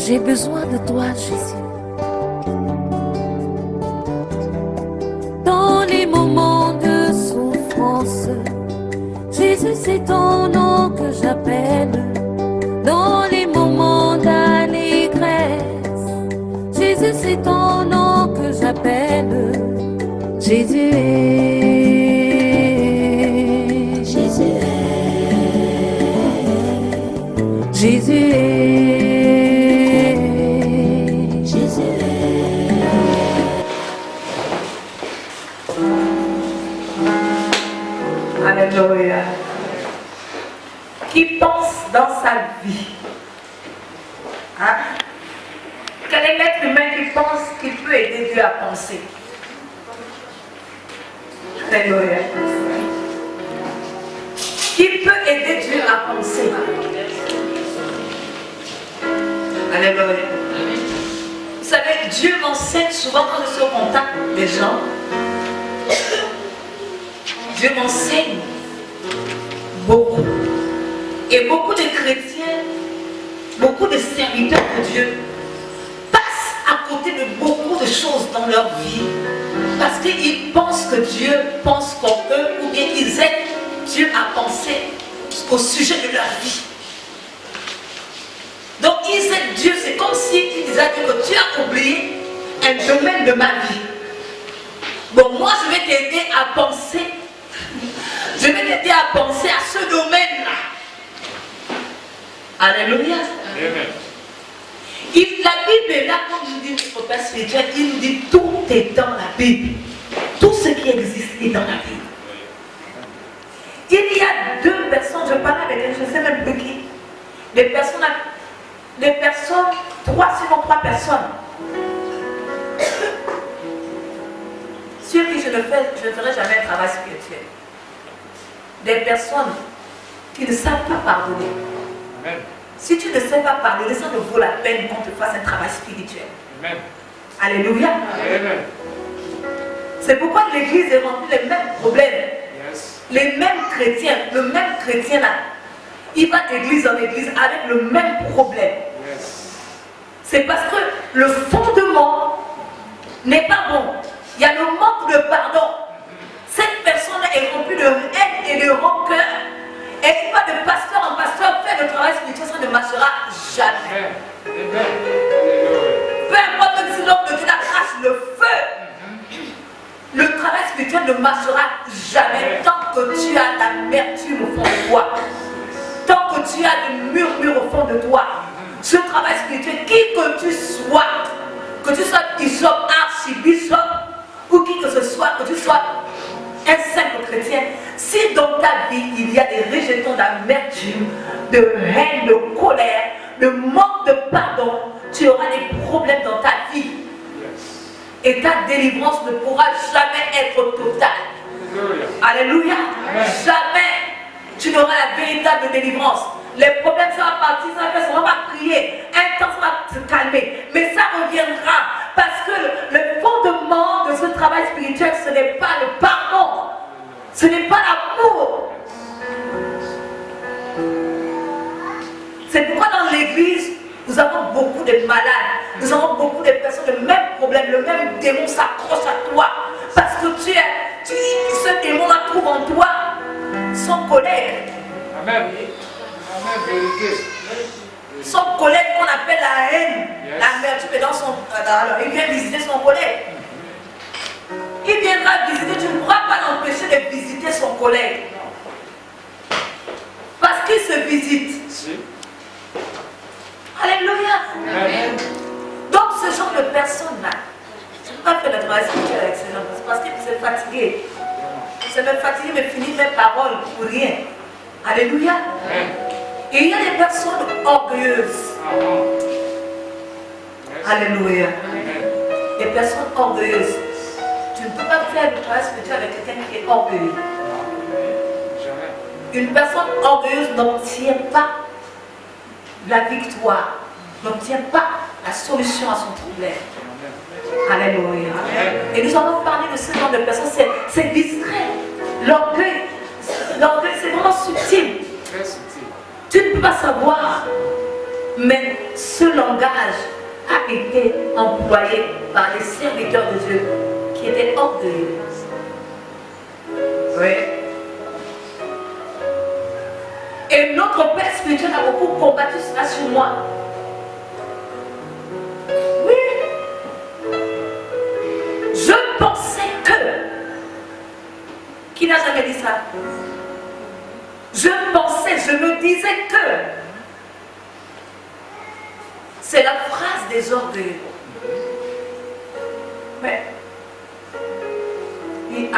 J'ai besoin de toi, Jésus. Dans les moments de souffrance, Jésus, c'est ton nom que j'appelle. Dans les moments d'allégresse, Jésus, c'est ton nom que j'appelle. Jésus est, Jésus est, Jésus est, Jésus est. Alléluia. Qui pense dans sa vie? Hein? Quel est l'être humain qui pense qu'il peut aider Dieu à penser? Alléluia. Qui peut aider Dieu à penser? Alléluia. Vous savez, Dieu m'enseigne souvent quand je suis au contact des gens. Dieu m'enseigne beaucoup. Et beaucoup de chrétiens, beaucoup de serviteurs de Dieu passent à côté de beaucoup de choses dans leur vie parce qu'ils pensent que Dieu pense comme eux ou bien ils aident Dieu à penser au sujet de leur vie. Donc ils aident Dieu, c'est comme s'ils disaient que tu as oublié un domaine de ma vie. Bon, moi je vais t'aider à penser. Je vais t'aider à penser à ce domaine-là. Alléluia. Amen. La Bible est là, comme je dis, notre Père spirituel, il nous dit tout est dans la Bible. Tout ce qui existe est dans la Bible. Il y a deux personnes, je parlais avec elles, je ne sais même plus qui. Des personnes, sinon trois personnes. Sur qui je ne ferai jamais un travail spirituel. Des personnes qui ne savent pas pardonner. Amen. Si tu ne sais pas pardonner, ça ne vaut la peine qu'on te fasse un travail spirituel. Amen. Alléluia. Amen. C'est pourquoi l'église est remplie des mêmes problèmes. Yes. Les mêmes chrétiens, le même chrétien là, il va d'église en église avec le même problème. Yes. C'est parce que le fondement n'est pas bon. Il y a le manque de pardon. Cette personne est remplie de haine et de rancœur. Et il va de pasteur en pasteur faire le travail spirituel, ça ne marchera jamais. Peu importe même si l'homme de Dieu crache le feu, le travail spirituel ne marchera jamais tant que tu as l'amertume au fond de toi. Tant que tu as le murmure au fond de toi. Ce travail spirituel, qui que tu sois bishop, archibishop, ou qui que ce soit, que tu sois un simple chrétien, si dans ta vie il y a des rejetons d'amertume, de haine, de colère, de manque de pardon, tu auras des problèmes dans ta vie. Et ta délivrance ne pourra jamais être totale. Alléluia. Jamais tu n'auras la véritable délivrance. Les problèmes, ça va partir, ça va pas prier. Un temps, ça va se calmer. Mais ça reviendra. Parce que le fondement de ce travail spirituel, ce n'est pas le pardon. Ce n'est pas l'amour. C'est pourquoi dans l'église, nous avons beaucoup de malades. Nous avons beaucoup de personnes, le même problème, le même démon s'accroche à toi. Parce que ce démon-là trouve en toi son collègue. Amen. Son collègue qu'on appelle la haine, l'amertume est dans son... Alors, il vient visiter son collègue. Il viendra visiter, tu ne pourras pas l'empêcher de visiter son collègue. Parce qu'il se visite. Alléluia. Amen. Donc ce genre de personnes-là, je ne peux pas faire le travail spirituel avec ces gens parce qu'il s'est fatigué. Il s'est même fatigué, mais finit mes paroles pour rien. Alléluia. Amen. Et il y a des personnes orgueilleuses. Alléluia. Des personnes orgueilleuses. Tu ne peux pas faire le travail spirituel avec quelqu'un qui est orgueilleux. Une personne orgueilleuse n'obtient pas la victoire, n'obtient pas la solution à son problème. Alléluia. Et nous allons parler de ce genre de personnes. C'est distrait. L'orgueil, c'est vraiment subtil. Tu ne peux pas savoir Mais ce langage a été employé par les serviteurs de Dieu qui étaient orgueilleux. Oui. Et notre Père spirituel a beaucoup combattu cela sur moi. Oui. Je pensais que. Qui n'a jamais dit ça? Je pensais, je me disais que. C'est la phrase des orgueilleux. Mais. Et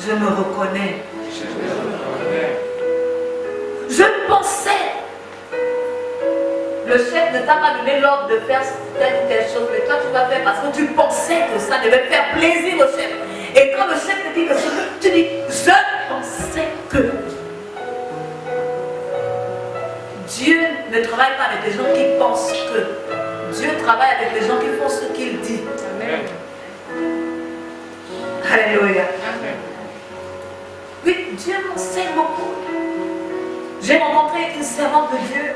je me reconnais. Je pensais. Le chef ne t'a pas donné l'ordre de faire telle ou telle chose, mais toi tu vas faire parce que tu pensais que ça devait faire plaisir au chef. Et quand le chef te dit que tu dis, je pensais que. Dieu ne travaille pas avec les gens qui pensent que. Dieu travaille avec les gens qui font ce qu'il dit. Amen. Alléluia. Amen. Oui, Dieu m'enseigne beaucoup. J'ai rencontré une servante de Dieu.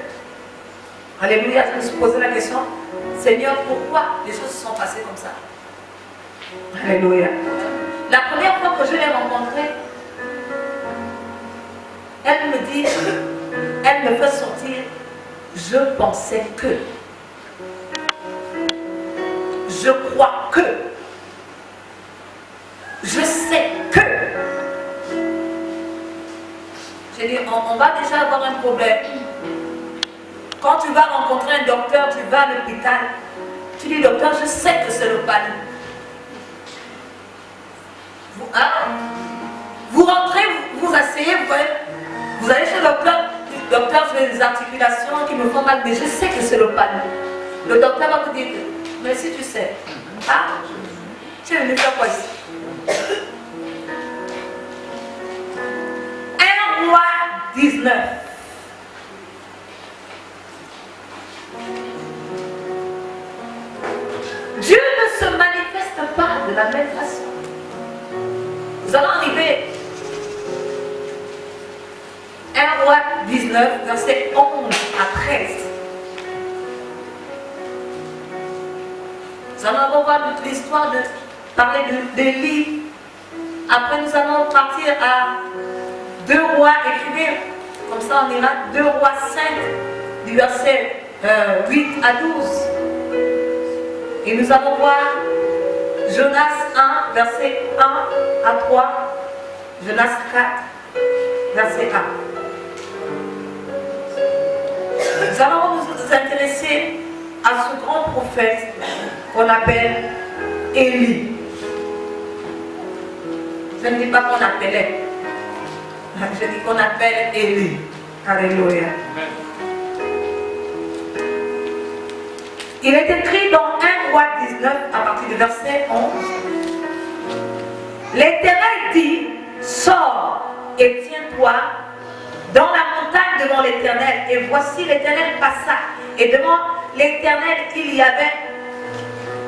Alléluia, je me suis posé la question, Seigneur, pourquoi les choses se sont passées comme ça? Alléluia. La première fois que je l'ai rencontrée, elle me dit, elle me fait sortir, je pensais que, je crois que, je sais que. J'ai dit, on va déjà avoir un problème. Quand tu vas rencontrer un docteur, tu vas à l'hôpital, tu dis, docteur, je sais que c'est le palud. Vous rentrez, vous vous asseyez, vous allez chez le docteur, docteur, j'ai des articulations qui me font mal, mais je sais que c'est le palud. Le docteur va vous dire, mais si tu sais, tu es venu faire quoi ici? 1 roi 19. Dieu ne se manifeste pas de la même façon. Nous allons arriver 1 roi 19, verset 11 à 13. Nous allons voir toute l'histoire de parler d'Élie. Après, nous allons partir à 2 rois, écrivez, comme ça on ira, 2 rois 5, du verset 8 à 12. Et nous allons voir Jonas 1, verset 1 à 3, Jonas 4, verset 1. Nous allons nous intéresser à ce grand prophète qu'on appelle Élie. Je ne dis pas qu'on appelait, je dis qu'on appelle Élie. Alléluia. Il est écrit dans 1 roi 19 à partir du verset 11. L'Éternel dit, sors et tiens-toi dans la montagne devant l'Éternel. Et voici l'Éternel passa. Et devant l'Éternel il y avait,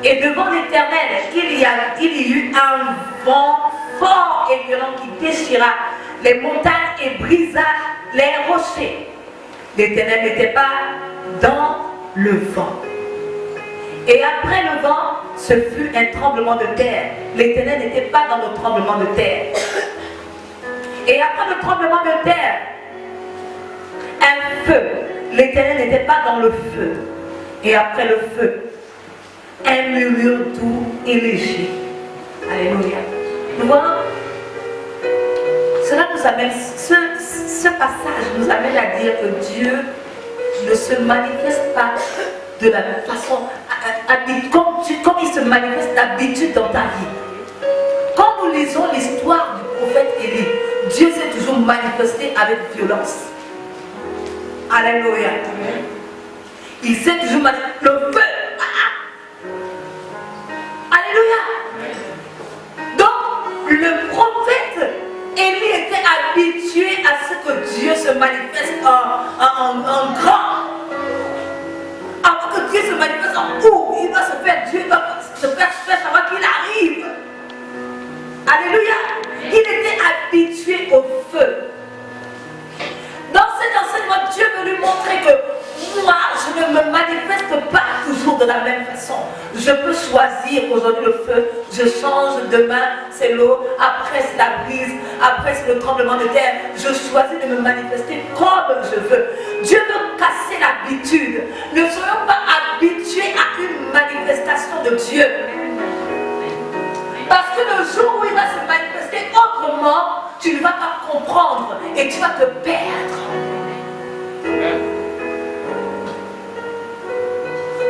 et devant l'Éternel il y eut un vent fort et violent qui déchira les montagnes et brisa les rochers. L'Éternel n'était pas dans le vent. Et après le vent, ce fut un tremblement de terre. L'Éternel n'était pas dans le tremblement de terre. Et après le tremblement de terre, un feu. L'Éternel n'était pas dans le feu. Et après le feu, un murmure doux et léger. Alléluia. Nous voyons, cela nous amène, ce passage nous amène à dire que Dieu ne se manifeste pas de la même façon, comme il se manifeste d'habitude dans ta vie. Quand nous lisons l'histoire du prophète Élie, Dieu s'est toujours manifesté avec violence. Alléluia. Il s'est toujours manifesté. Le feu. Alléluia. Donc, le prophète Élie était habitué à ce que Dieu se manifeste en grand. Avant que Dieu se manifeste en court, il doit se faire, Dieu doit se faire savoir qu'il arrive. Alléluia. Il était habitué au feu. Dans cet enseignement, Dieu veut lui Je peux choisir aujourd'hui le feu, je change demain, c'est l'eau, après c'est la brise, après c'est le tremblement de terre. Je choisis de me manifester comme je veux. Dieu veut casser l'habitude. Ne soyons pas habitués à une manifestation de Dieu. Parce que le jour où il va se manifester autrement, tu ne vas pas comprendre et tu vas te perdre.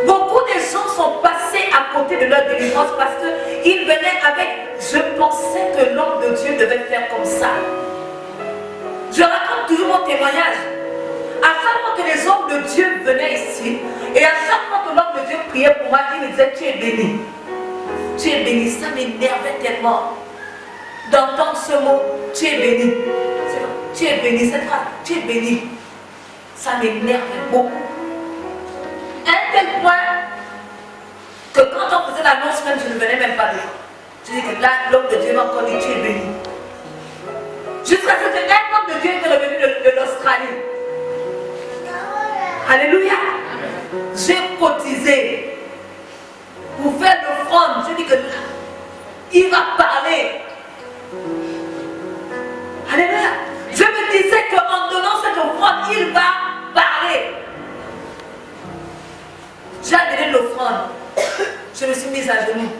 Beaucoup de gens sont passés à côté de leur délivrance parce qu'ils venaient avec « je pensais que l'homme de Dieu devait faire comme ça ». Je raconte toujours mon témoignage. À chaque fois que les hommes de Dieu venaient ici, et à chaque fois que l'homme de Dieu priait pour moi, il me disait « tu es béni ». Tu es béni, ça m'énervait tellement d'entendre ce mot, tu es béni. Tu es béni, cette phrase, tu es béni. Ça m'énervait beaucoup. À un tel point que quand on faisait l'annonce, même je ne venais même pas devant. Je dis que là, l'homme de Dieu m'a encore dit, tu es béni. Jusqu'à ce que un homme de Dieu était revenu de l'Australie. Alléluia. J'ai cotisé pour faire l'offrande. Je dis que là, il va parler. Alléluia. Je me disais qu'en donnant cette offrande, il va parler. J'ai amené l'offrande. Je me suis mise à genoux.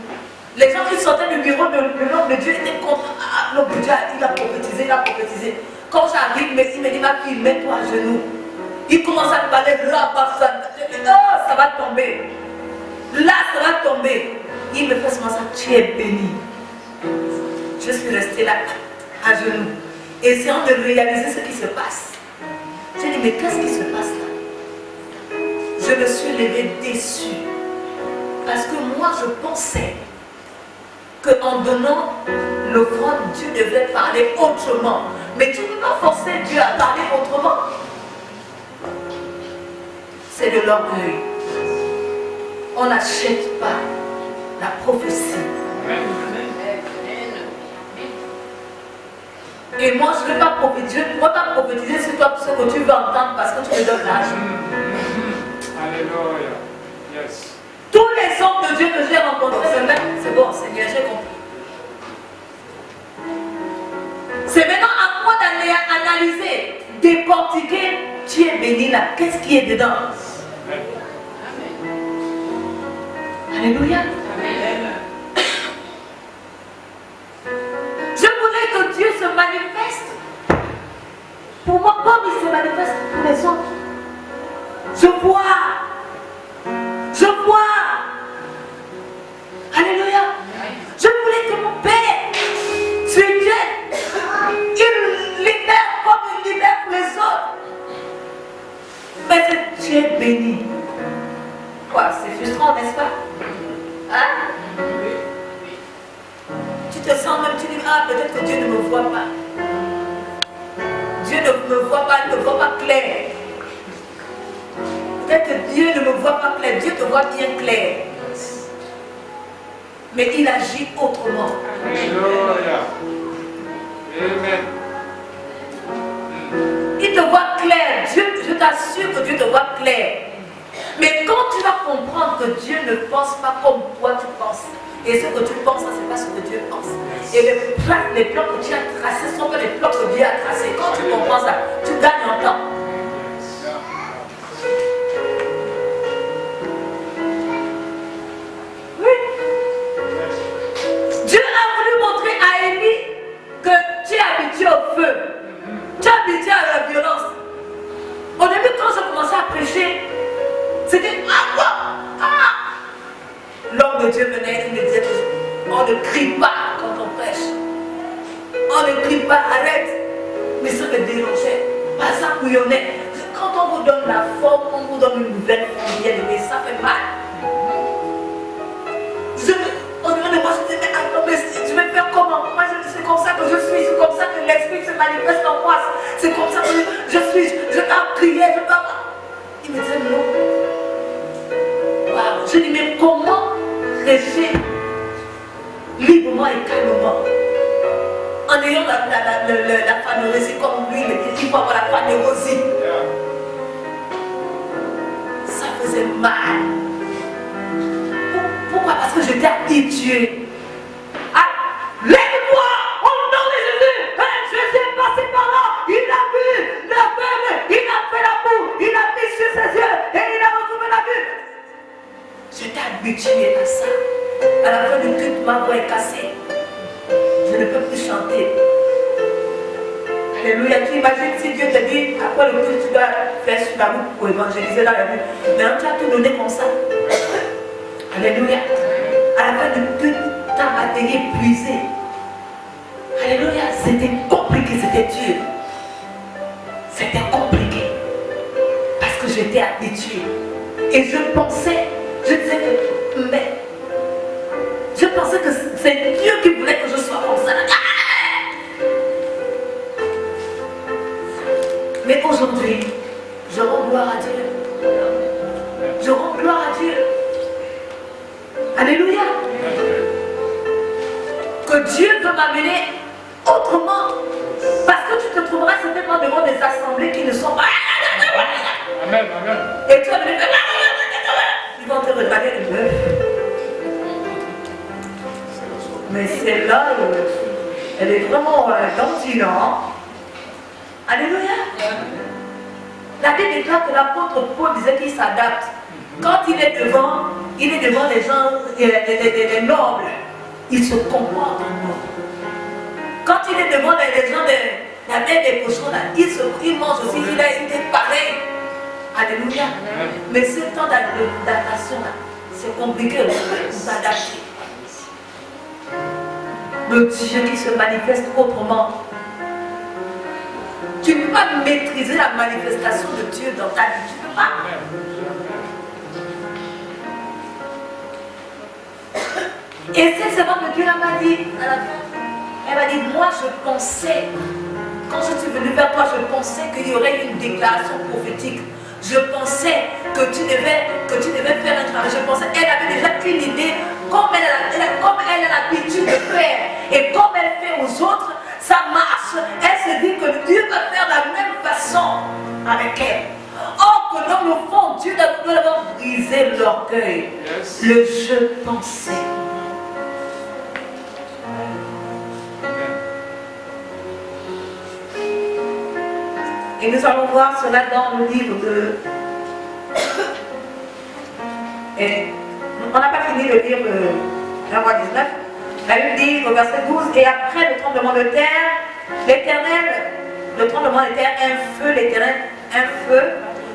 Les gens qui sortaient du bureau de l'homme de Dieu étaient contents. Ah, l'homme de Dieu, il a prophétisé, il a prophétisé. Quand j'arrive, il me dit, ma fille, mets-toi à genoux. Il commence à me parler de la personne. Je dis, oh, ça va tomber. Là, ça va tomber. Il me fait seulement ça, tu es béni. Je suis restée là, à genoux, essayant de réaliser ce qui se passe. J'ai dit, mais qu'est-ce qui se passe là? Je me suis levée déçue. Parce que moi, je pensais qu'en donnant l'offrande, Dieu devait parler autrement. Mais tu ne peux pas forcer Dieu à parler autrement. C'est de l'orgueil. On n'achète pas la prophétie. Et moi, je ne vais pas prophétiser. Je ne vais pas prophétiser sur toi ce que tu veux entendre parce que tu me donnes l'argent. Alléluia. Yes. Tous les hommes de Dieu que j'ai rencontrés, c'est bon, Seigneur, j'ai compris. C'est maintenant à moi d'analyser, décortiquer. Tu es béni là. Qu'est-ce qui est dedans? Alléluia. Je voulais que Dieu se manifeste. Pour moi, comme il se manifeste pour les autres. Je vois. Je vois. Alléluia. Je voulais que mon Père, ce Dieu, il libère comme il libère pour les autres. Mais tu es béni. Quoi, c'est frustrant, n'est-ce pas? Hein? Tu te sens même, tu dis, ah, peut-être que Dieu ne me voit pas. Dieu ne me voit pas, ne me voit pas clair. Peut-être que Dieu ne me voit pas clair. Dieu te voit bien clair. Mais il agit autrement. Alléluia. Amen. Il te voit clair. Dieu, je t'assure que Dieu te voit clair. Mais quand tu vas comprendre que Dieu ne pense pas comme toi tu penses, et ce que tu penses, ça c'est pas ce que Dieu pense. Et les plans que tu as tracés sont pas les plans que Dieu a tracés. Quand tu comprends ça, tu gagnes en temps. Oui. Dieu a voulu montrer à Élie que tu es habitué au feu. Tu es habitué à la violence. Au début, quand je commençais à prêcher, c'était L'homme de Dieu venait, il me disait toujours, on ne crie pas quand on prêche. On ne crie pas, arrête. Mais ça me dérangeait. Pas ça bouillonnait. Quand on vous donne la forme, on vous donne une nouvelle forme, mais ça fait mal. On demande de moi, je disais, mais je vais faire comment? Moi, c'est comme ça que je suis, c'est comme ça que l'esprit se manifeste en moi. C'est comme ça que je suis, je dois crier, je dois... Il me disait, non. Wow. Je dis, mais comment prêcher librement et calmement en ayant la phanérosie comme lui, il faut avoir la phanérosie. Ça faisait mal. Pourquoi que je t'ai habitué. Ah, lève-toi au nom de Jésus. Jésus est passé par là. Il a vu l'aveugle. Il a fait la boue. Il a mis sur ses yeux et il a retrouvé la vue. Je t'ai habitué à ça. À la fin du culte, ma voix est cassée. Je ne peux plus chanter. Alléluia. Tu imagines si Dieu te dit, après le culte, tu dois faire sur la route pour évangéliser dans la rue. Maintenant, tu as tout donné comme ça. Alléluia. À la fin du culte, ta batterie est épuisée. Alléluia. C'était compliqué, c'était dur. C'était compliqué. Parce que j'étais habituée. Et je pensais, je disais que, mais, je pensais que c'est Dieu qui voulait que je sois comme ça. Mais aujourd'hui, je rends gloire à Dieu. Je rends gloire à Dieu. Alléluia. Que Dieu veut m'amener autrement. Parce que tu te trouveras certainement devant des assemblées qui ne sont pas. Amen, amen. Et tu vas venir faire. Ils vont te regarder le bœuf. Mais celle-là, elle est vraiment gentille, non? Alléluia. La Bible déclare que l'apôtre Paul disait qu'il s'adapte. Quand il est devant les gens, les nobles, il se comporte en noble. Quand il est devant les gens, la tête des cochons, là, il mange aussi, il est pareil. Alléluia. Mais ce temps d'adaptation, c'est compliqué de s'adapter. Le Dieu qui se manifeste autrement. Tu ne peux pas maîtriser la manifestation de Dieu dans ta vie. Tu ne peux pas. Et c'est ce que Dieu m'a dit à la fin. Elle m'a dit, moi je pensais, quand je suis venue vers toi, je pensais qu'il y aurait une déclaration prophétique. Je pensais que tu devais faire un travail. Je pensais qu'elle avait déjà une idée, comme elle a l'habitude de faire. Et comme elle fait aux autres, ça marche. Elle se dit que Dieu va faire de la même façon avec elle. Or que dans le fond, Dieu doit avoir brisé l'orgueil. Yes. Le je pensais. Et nous allons voir cela dans le livre de... Et on n'a pas fini de lire le roi 19. La Bible dit au verset 12, et après le tremblement de terre, l'Éternel, le tremblement de terre, un feu, l'Éternel, un feu.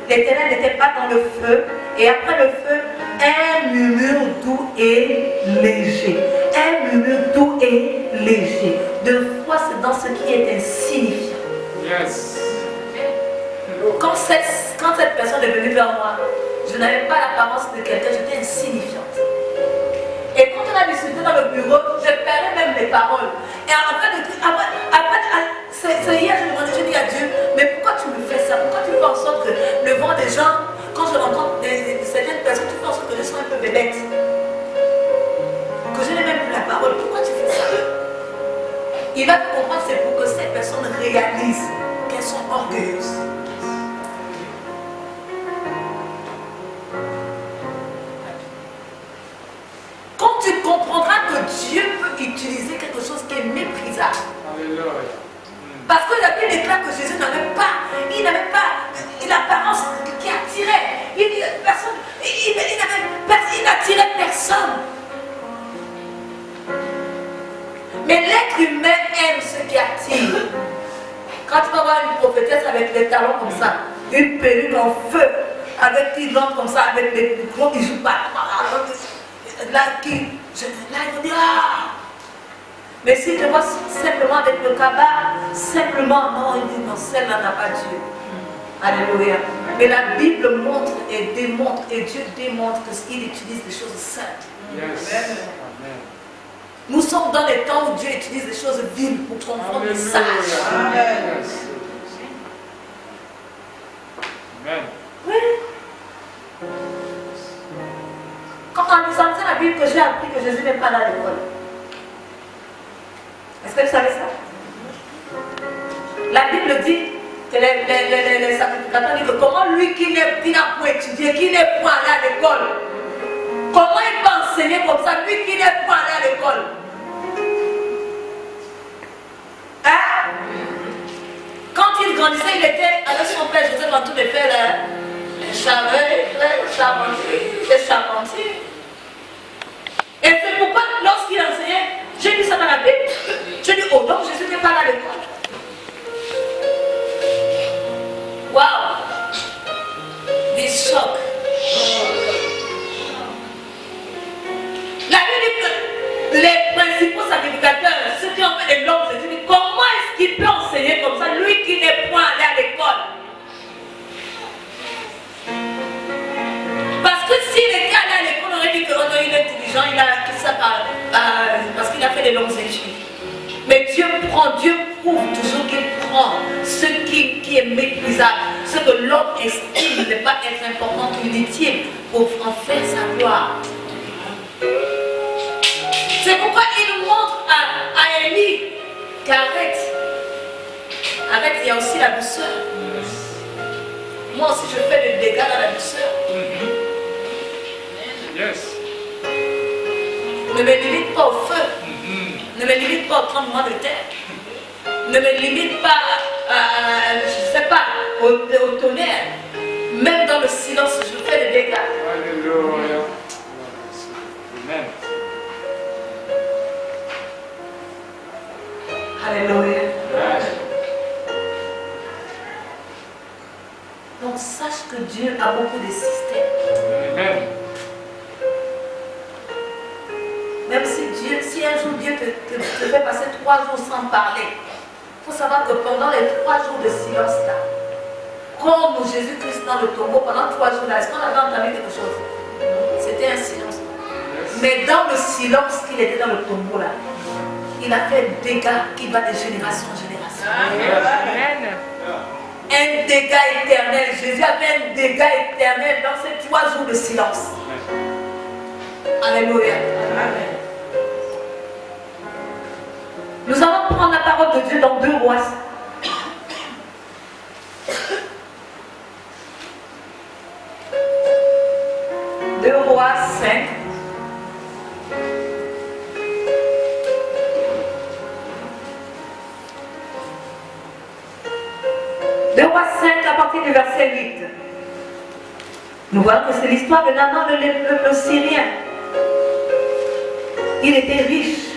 L'Éternel n'était pas dans le feu. Et après le feu, un murmure doux et léger. Un murmure doux et léger. De fois, c'est dans ce qui est insignifiant. Yes. Quand cette personne est venue vers moi, je n'avais pas l'apparence de quelqu'un, j'étais insignifiante. Et quand on a discuté dans le bureau, je perdais même mes paroles. Et c'est hier, je dis à Dieu, mais pourquoi tu me fais ça? Pourquoi tu fais en sorte que devant des gens, quand je rencontre certaines personnes, tu fais en sorte que je sois un peu bébête? Que je n'ai même plus la parole. Pourquoi tu fais ça? Il va comprendre, c'est pour que ces personnes réalisent qu'elles sont orgueilleuses. Quand tu comprendras que Dieu peut utiliser quelque chose qui est méprisable. Alléluia. Parce que la Bible déclare que Jésus n'avait pas l'apparence qui attirait. Il n'attirait personne. Mais l'être humain aime ce qui attire. Quand tu vas voir une prophétesse avec les talons comme ça, une perruque en feu, avec qui rentre comme ça, avec les gros bijoux là, il va dire ah! Mais si tu vois simplement avec le cabas, simplement, non, il dit non, celle-là n'a pas Dieu. Alléluia. Mais la Bible montre et démontre, et Dieu démontre qu'il utilise des choses saintes. Yes. Amen. Nous sommes dans les temps où Dieu utilise des choses viles pour confondre les sages. Amen. Amen. Oui. Quand on lisant la Bible, que j'ai appris que Jésus n'est pas là à l'école. Est-ce que vous savez ça? La Bible dit que les sacrificateurs disent que comment lui qui n'a point étudié, qui n'est point allé à l'école, Comment il peut enseigner comme ça, lui qui n'est pas allé à l'école? Hein? Quand il grandissait, il était avec son père Joseph en tout de faire les charpentier. Et c'est pourquoi lorsqu'il enseignait, j'ai lu ça dans la Bible, j'ai dit, oh donc Jésus n'est pas là à l'école. Waouh! Des chocs. La Bible dit que les principaux sacrificateurs, ceux qui ont fait des longues études, comment est-ce qu'il peut enseigner comme ça, lui qui n'est point allé à l'école? Parce que s'il était allé à l'école, on aurait dit qu'il est intelligent, il a acquis ça parce qu'il a fait des longues études. Mais Dieu prouve toujours qu'il prend ce qui est méprisable, ce que l'homme estime ne pas être important, inutile, pour en faire sa gloire. C'est pourquoi il nous montre à Élie qu'arrête, il y a aussi la douceur. Moi aussi je fais des dégâts dans la douceur. Yes. Ne me limite pas au feu. Ne me limite pas au tremblement de terre. Ne me limite pas, je ne sais pas, au tonnerre. Même dans le silence, je fais des dégâts. Alléluia. Amen. Alléluia. Amen. Donc sache que Dieu a beaucoup de systèmes. Amen. Même si un jour Dieu te fait passer 3 jours sans parler, il faut savoir que pendant les 3 jours de silence là, comme Jésus-Christ dans le tombeau, pendant 3 jours là, est-ce qu'on avait entendu quelque chose? C'était un silence. Mais dans le silence qu'il était dans le tombeau là, il a fait un dégât qui va de génération en génération. Amen. Un dégât éternel. Jésus avait un dégât éternel dans ces 3 jours de silence. Alléluia. Amen. Nous allons prendre la parole de Dieu dans 2 Rois. 2 Rois 5. Deux Rois 5 à partir du verset 8. Nous voyons que c'est l'histoire de Naaman le Syrien. Il était riche.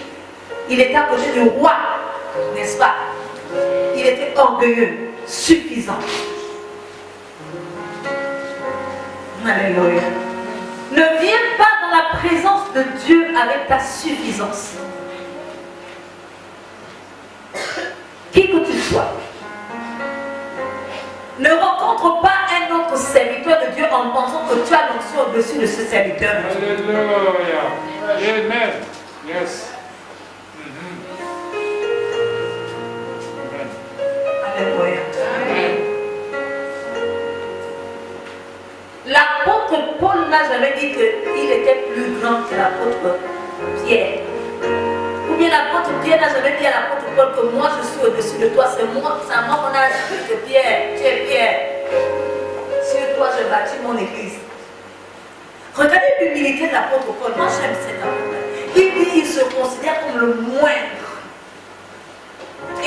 Il était à côté du roi, n'est-ce pas? Il était orgueilleux, suffisant. Alléluia. Ne viens pas dans la présence de Dieu avec ta suffisance. Qui que tu sois. Ne rencontre pas un autre serviteur de Dieu en pensant que tu as l'onction au-dessus de ce serviteur de Dieu. Alléluia. Amen. Yes. Alléluia. L'apôtre Paul n'a jamais dit qu'il était plus grand que l'apôtre Pierre. Ou bien l'apôtre Pierre n'a jamais dit à l'apôtre Paul que moi je suis au-dessus de toi. C'est à moi qu'on a dit que Pierre, tu es Pierre. Sur toi je bâtis mon église. Regardez l'humilité de l'apôtre Paul. Moi j'aime cet apôtre. Il se considère comme le moindre.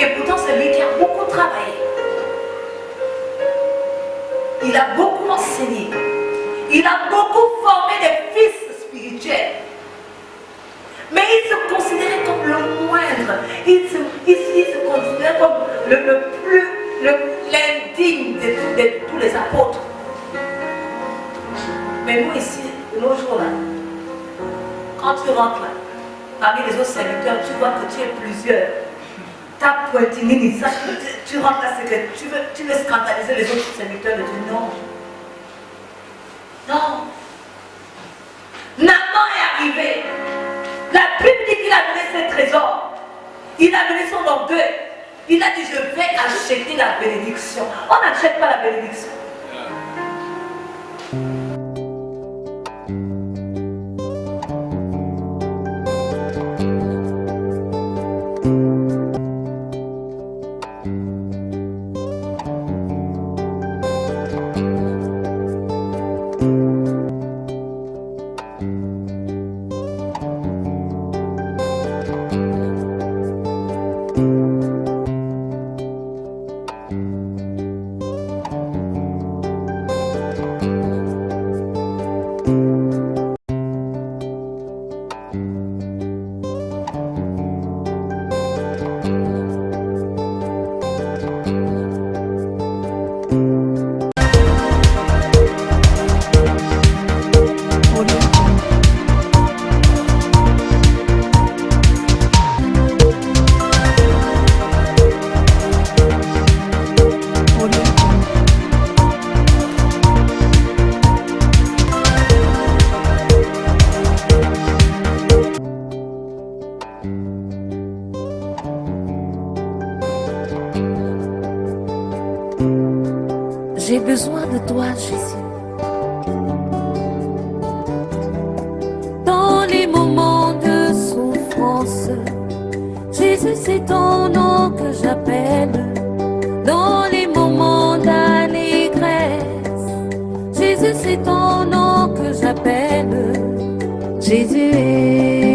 Et pourtant c'est lui qui a beaucoup travaillé. Il a beaucoup enseigné. Il a beaucoup formé des fils spirituels. Mais il se considérait comme le moindre. Il se considérait comme l'indigne de tous les apôtres. Mais nous ici, nos jours là, quand tu rentres là, parmi les autres serviteurs, tu vois que tu es plusieurs. Ta pointinine, ça, tu rentres là, c'est que tu veux scandaliser les autres serviteurs de Dieu. Non. Non. Naaman est arrivé. La Bible dit qu'il a donné ses trésors. Il a donné son orgueil. Il a dit, je vais acheter la bénédiction. On n'achète pas la bénédiction. J'ai besoin de toi, Jésus. Dans les moments de souffrance, Jésus, c'est ton nom que j'appelle. Dans les moments d'allégresse, Jésus, c'est ton nom que j'appelle. Jésus est,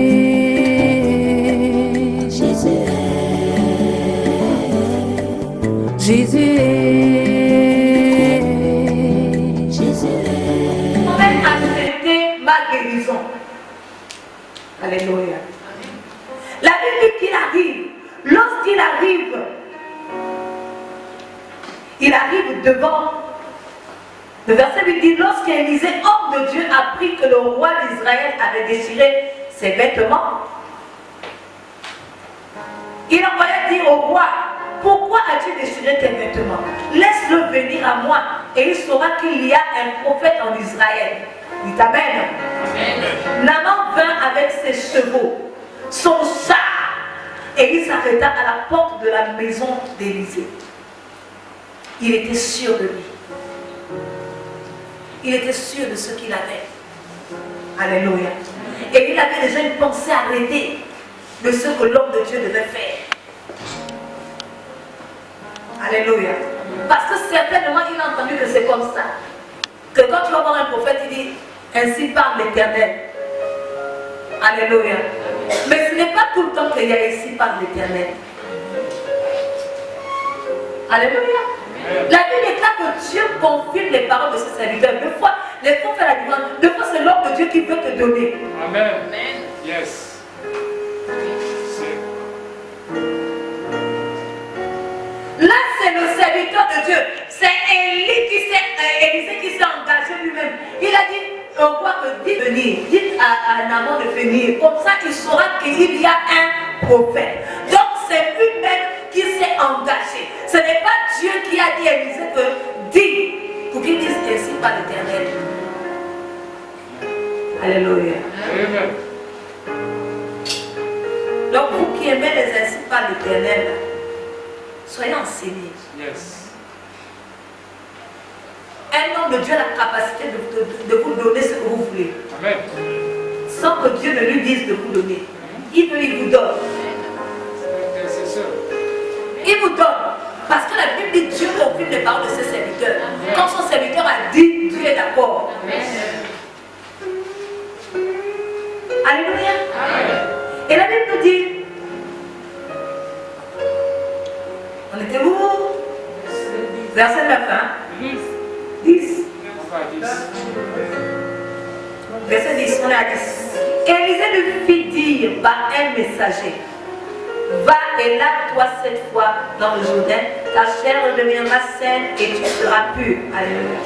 Jésus est, Jésus est, Jésus est. Quand même accepter ma guérison. Alléluia. La Bible dit qu'il arrive. Lorsqu'il arrive, il arrive devant. Le verset lui dit, lorsqu'Élisée, homme de Dieu, apprit que le roi d'Israël avait déchiré ses vêtements, il envoya dire au roi, pourquoi as-tu déchiré tes vêtements? Laisse-le venir à moi et il saura qu'il y a un prophète en Israël. Dit Amen. Naaman vint avec ses chevaux, son char, et il s'arrêta à la porte de la maison d'Élisée. Il était sûr de lui. Il était sûr de ce qu'il avait. Alléluia. Et il avait déjà une pensée arrêtée de ce que l'homme de Dieu devait faire. Alléluia. Parce que certainement il a entendu que c'est comme ça. Que quand tu vas voir un prophète, il dit, ainsi parle l'Éternel. Alléluia. Mais ce n'est pas tout le temps qu'il y a ainsi parle l'Éternel. Alléluia. La Bible déclare que Dieu confirme les paroles de ses serviteurs. Deux fois, les fois fait la différence. Deux fois, c'est l'homme de Dieu qui veut te donner. Amen. Yes. Là, c'est le serviteur de Dieu. C'est Élisée qui s'est engagé lui-même. Il a dit au roi que dites venir, dites à Naaman de venir. Comme ça, il saura qu'il y a un prophète. Donc, c'est lui-même qui s'est engagé. Ce n'est pas Dieu qui a dit à Élisée que dis, pour qu'il dise ainsi par l'Éternel. Alléluia. Amen. Donc, vous qui aimez les ainsi par l'Éternel, soyez enseignés. Yes. Un homme de Dieu a la capacité de vous donner ce que vous voulez. Amen. Sans que Dieu ne lui dise de vous donner. Il veut, il vous donne. C'est ça. Il vous donne. Parce que la Bible dit Dieu confirme les paroles de ses serviteurs. Quand son serviteur a dit, Dieu est d'accord. Alléluia. Et la Bible nous dit, on était où? Verset 9, hein? 10. Verset 10, on est à 10. Élisée lui fit dire par un messager, va et lave-toi cette fois dans le Jourdain, ta chair deviendra saine et tu seras pur. Alléluia.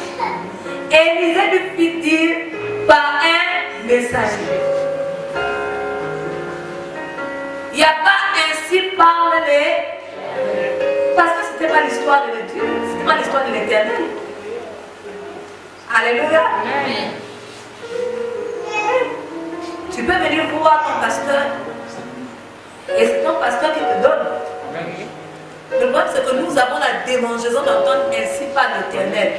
Élisée lui fit dire par un messager. Il n'y a pas ainsi parle les... Parce que ce n'était pas l'histoire de Dieu, ce n'était pas l'histoire de l'Éternel. Alléluia. Tu peux venir voir ton pasteur et c'est ton pasteur qui te donne. Le problème c'est que nous avons la démangeaison d'entendre ainsi par l'Éternel.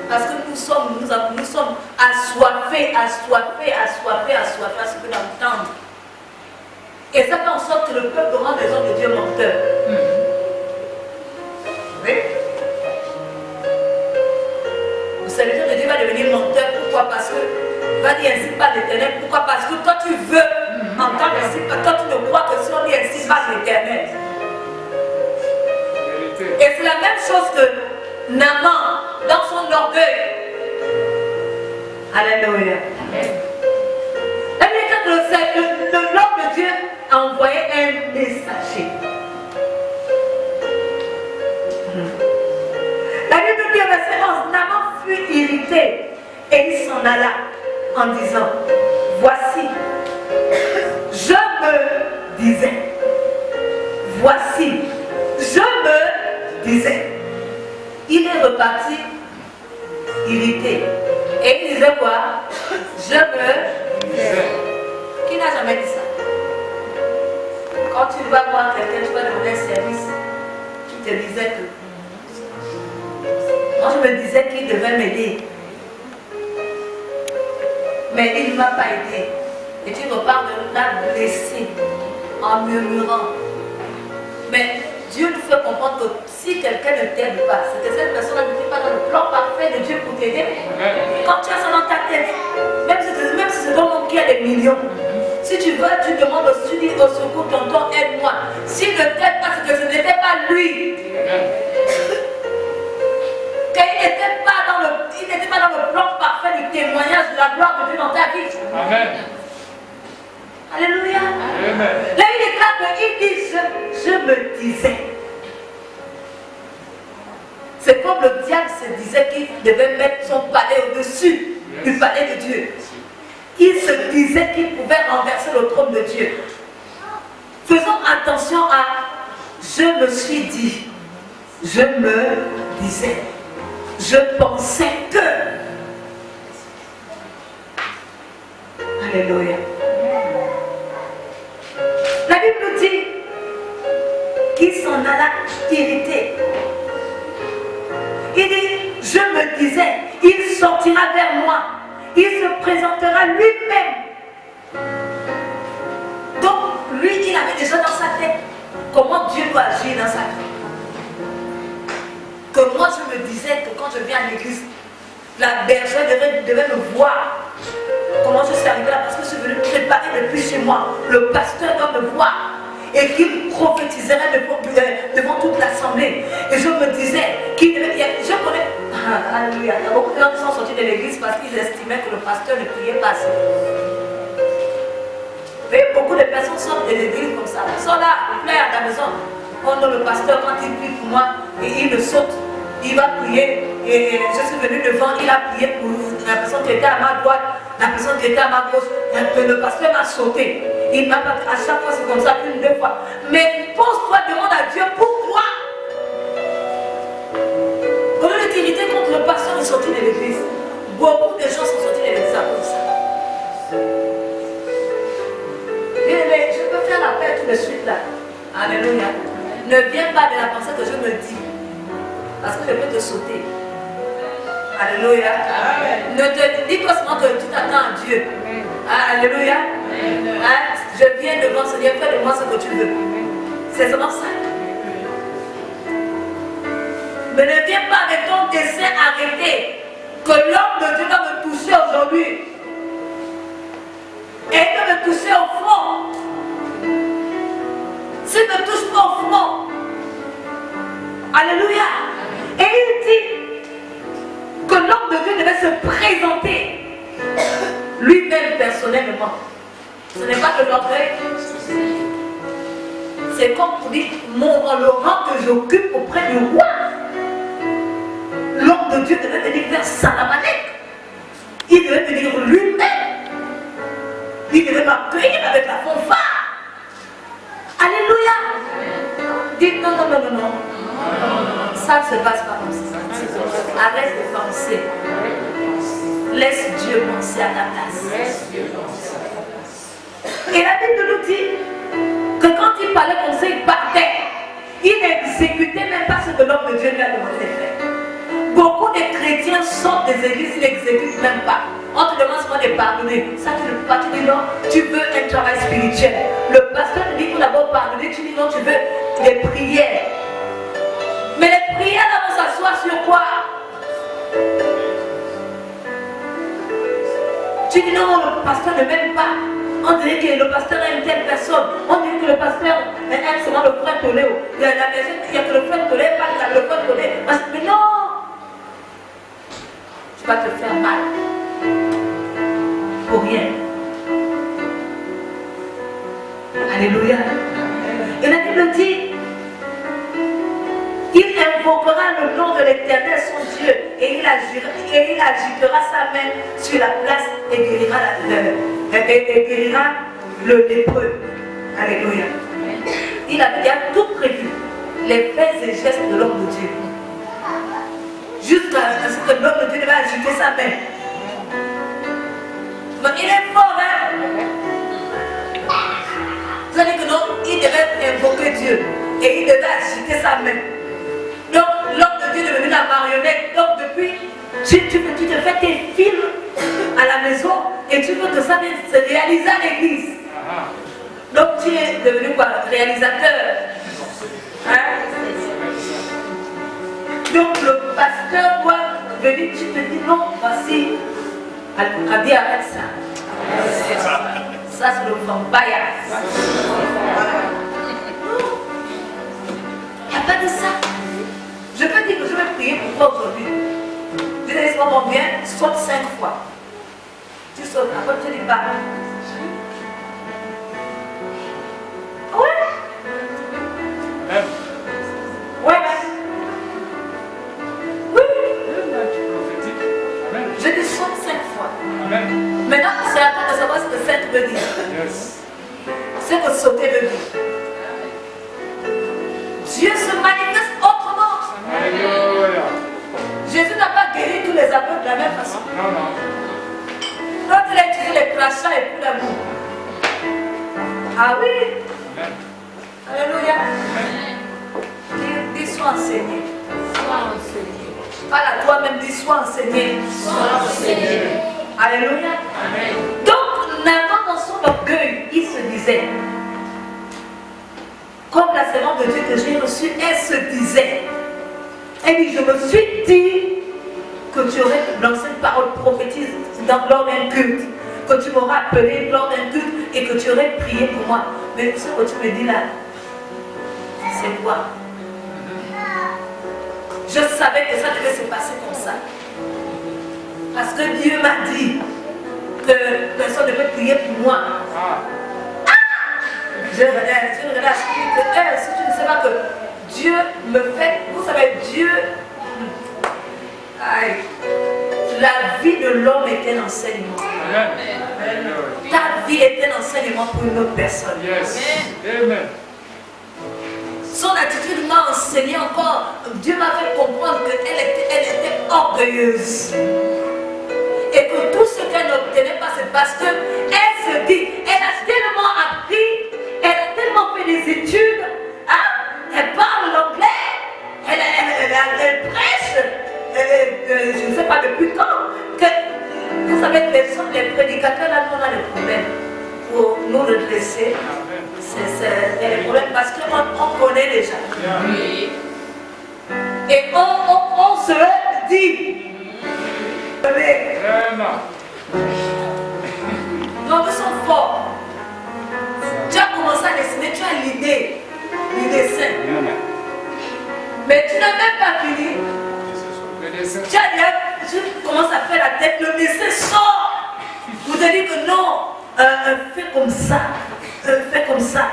Parce que nous sommes assoiffés à ce que d'entendre. Et ça fait en sorte que le peuple rend les hommes de Dieu menteurs. Oui. Le serviteur de Dieu va devenir menteur. Pourquoi? Parce que, va dire ainsi par l'Éternel. Pourquoi? Parce que toi tu veux entendre ainsi, toi tu ne crois que si on dit ainsi par l'Éternel. Et c'est la même chose que Naaman dans son orgueil. Alléluia. La Bible dit que l'homme de Dieu a envoyé un messager. La Bible dit au verset 11, Naaman fut irrité et il s'en alla en disant, voici, je me disais, il est reparti irrité. Et il disait quoi? Je me disais. Qui n'a jamais dit ça? Quand tu vas voir quelqu'un, tu vas demander un service, tu te disais que Moi, je me disais qu'il devait m'aider. Mais il ne m'a pas aidé. Et tu repars de là blessé, en murmurant. Mais Dieu nous fait comprendre que si quelqu'un ne t'aide pas, c'est que cette personne n'était pas dans le plan parfait de Dieu pour t'aider. Quand tu as ça dans ta tête, même si c'est ton nom qui a des millions, si tu veux, tu demandes tu dis au secours, tonton, aide-moi. S'il ne t'aide pas, c'est que ce n'était pas lui. Qu'il n'était pas dans le plan parfait du témoignage de la gloire de Dieu dans ta vie. Amen. Alléluia. Amen. Là, il déclare qu'il dit, je me disais. C'est comme le diable se disait qu'il devait mettre son palais au-dessus du palais de Dieu. Il se disait qu'il pouvait renverser le trône de Dieu. Faisons attention à je me suis dit, je me disais, je pensais que. Alléluia. La Bible nous dit qu'il s'en alla irrité. Il dit, je me disais, il sortira vers moi, il se présentera lui-même. Donc, lui, il avait déjà dans sa tête comment Dieu doit agir dans sa vie. Que moi, je me disais que quand je viens à l'église, la bergère devait me voir. Comment je suis arrivée là, parce que je suis venue me préparer depuis chez moi. Le pasteur doit me voir. Et qu'il prophétiserait devant toute l'assemblée. Et je me disais qu'il devait. Je connais. Alléluia. Il y a beaucoup de gens qui sont sortis de l'église parce qu'ils estimaient que le pasteur ne priait pas assez. Mais beaucoup de personnes sortent de l'église comme ça. Ils sont là, ils plaient à la maison. Quand le pasteur, quand il prie pour moi, et il me saute, il va prier. Et je suis venu devant, il a prié pour la personne qui était à ma droite, la personne qui était à ma gauche. Le pasteur m'a sauté. Il m'a pas. À chaque fois, c'est comme ça, une, deux fois. Mais pose-toi, demande à Dieu pourquoi. Au lieu de t'irriter contre le pasteur est sorti de l'église, beaucoup de gens sont sortis de l'église à cause de ça. Mais je peux faire la paix tout de suite là. Alléluia. Ne viens pas de la pensée que je me dis. Parce que je peux te sauter. Alléluia. Ne te dis-toi seulement que tu t'attends à Dieu. Alléluia. Je viens devant ce Seigneur, fais de moi ce que tu veux. C'est seulement ça. Mais ne viens pas avec ton dessein arrêté. Que l'homme de Dieu doit me toucher aujourd'hui. Et il doit me toucher au front. S'il ne touche pas au front. Alléluia. Et il dit que l'homme de Dieu devait se présenter lui-même personnellement. Ce n'est pas de l'orgueil. C'est comme pour dire le rang que j'occupe auprès du roi. L'homme de Dieu devait venir vers Salamalek. Il devait venir lui-même. Il devait m'accueillir avec la fanfare. Alléluia. Dites non, non, non, non, non. Ça ne se passe pas comme ça. Arrête de penser. Laisse Dieu penser à ta place. Et la Bible nous dit que quand il parlait comme ça, il partait. Il n'exécutait même pas ce que l'homme de Dieu lui a demandé de faire. Beaucoup de chrétiens sortent des églises, ils n'exécutent même pas. On te demande souvent de pardonner. Ça, tu ne peux pas. Tu dis non, tu veux un travail spirituel. Le pasteur te dit qu'il faut d'abord pardonner. Tu dis non, tu veux des prières. Mais les prières là vont s'asseoir sur quoi? Tu dis non, le pasteur ne m'aime pas. On dirait que le pasteur aime telle personne. On dirait que le pasteur aime seulement le frère Toléo. Il y a la maison, il y a que le frère Toléo, pas le frère Toléo. Mais non! Tu vas te faire mal. Pour rien. Alléluia. Et la Bible dit, il invoquera le nom de l'Éternel, son Dieu, et il agitera sa main sur la place et guérira le lépreux. Alléluia. Il a tout prévu, les faits et gestes de l'homme de Dieu. Jusqu'à ce que l'homme de Dieu va agiter sa main. Mais il est fort, hein? Vous allez que non, il devait invoquer Dieu et il devait agiter sa main. Donc l'homme de Dieu tu es devenu la marionnette. Donc depuis, tu te fais tes films à la maison et tu veux que ça vienne se réaliser à l'église. Donc tu es devenu quoi? Réalisateur. Hein? Donc le pasteur doit venir, tu te dis non, voici, Adi arrête ça. Ça c'est le vampire. Il n'y a pas de ça. Je peux dire que je vais prier pour toi aujourd'hui. Je dis, laisse-moi mon bien, saute 5 fois. Tu sautes, après tu dis pas. Ouais. Ouais, oui. Je dis saute 5 fois. Amen. Maintenant, c'est à toi de savoir ce que sainte veut dire. Yes. Ce que sauter veut dire. Dieu se manifeste autrement. Alléluia. Jésus n'a pas guéri tous les aveugles de la même façon. Non, non. Quand il a utilisé les crachats et puis l'amour. Ah oui. Amen. Alléluia. Amen. Dis sois enseigné. Sois enseigné. Parle à toi-même, dis sois enseigné. Sois enseigné. Alléluia. Amen. Donc, Naaman dans son orgueil, il se disait, comme la servante de Dieu que j'ai reçue, elle se disait, elle dit, je me suis dit que tu aurais lancé une parole prophétique lors d'un culte, que tu m'aurais appelé lors d'un culte et que tu aurais prié pour moi. Mais ce que tu me dis là, c'est quoi? Je savais que ça devait se passer comme ça. Parce que Dieu m'a dit que personne ne peut prier pour moi. Je regarde si tu ne sais pas que Dieu me fait, vous savez, Dieu, la vie de l'homme est un enseignement. Amen. Ta vie est un enseignement pour une autre personne. Yes. Amen. Son attitude m'a enseigné encore. Dieu m'a fait comprendre qu'elle était orgueilleuse. Et que tout ce qu'elle n'obtenait pas, c'est parce qu'elle se dit, elle a tellement appris, elle a tellement fait des études, hein? Elle parle l'anglais, elle prêche, je ne sais pas depuis quand. Que, vous savez, les prédicateurs, là, on a des problèmes pour nous redresser. Il y a des problèmes parce qu'on connaît déjà. Oui. Et on se dit. Vraiment. Donc nous sommes forts. Tu as commencé à dessiner, tu as l'idée du dessin. Mais tu n'as même pas fini. Tu as déjà, tu commences à faire la tête, le dessin sort. Vous te dites que non, fais comme ça. Fais comme ça.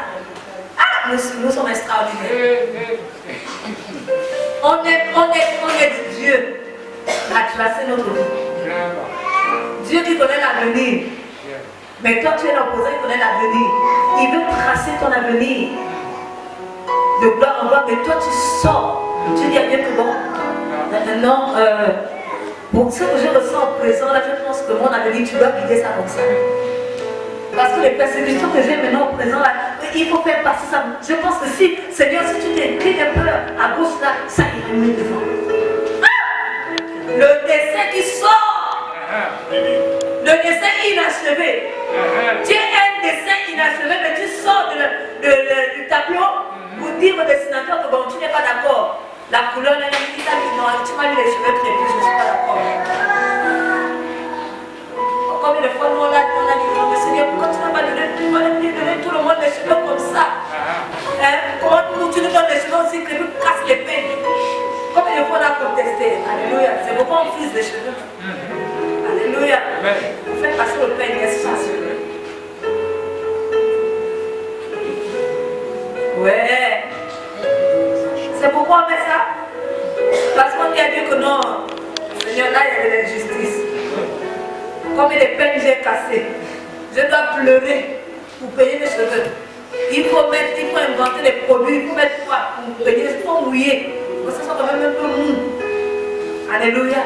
Ah, nous sommes extraordinaires. On est Dieu à classer notre vie. Dieu qui connaît l'avenir. Mais quand tu es l'opposé, il connaît l'avenir. Il veut tracer ton avenir de gloire en gloire. Mais toi, tu sors. Tu dis à Dieu que bon. Non, pour ce que je ressens en présent, là, je pense que mon avenir, tu dois guider ça comme ça. Parce que les persécutions que j'ai maintenant au présent, là, il faut faire passer ça. Je pense que si, Seigneur, si tu t'inclines un peu à gauche, là, ça ira mieux devant. Ah! Le dessin qui sort. Le dessin inachevé. Tu es un dessin inachevé, mais tu sors du tableau pour dire au dessinateur que bon, tu n'es pas d'accord. La couleur, tu m'as mis les cheveux crépus, je ne suis pas d'accord. Combien de fois nous on a dit, mais Seigneur, pourquoi tu n'as pas donné tout le monde les cheveux comme ça? Comment tu nous donnes les cheveux aussi crépus, casse les peines? Combien de fois on a contesté? Alléluia, c'est pourquoi on frise les cheveux. Alléluia. Fais passer le pain, n'est-ce pas? Ouais. C'est pourquoi on fait ça? Parce qu'on dit à Dieu que non, Seigneur, là il y a de l'injustice. Combien de peines j'ai cassées? Je dois pleurer pour payer mes cheveux. Il faut inventer des produits, il faut mettre quoi pour payer, il faut mouiller. Pour que ça soit quand même un peu mou. Alléluia.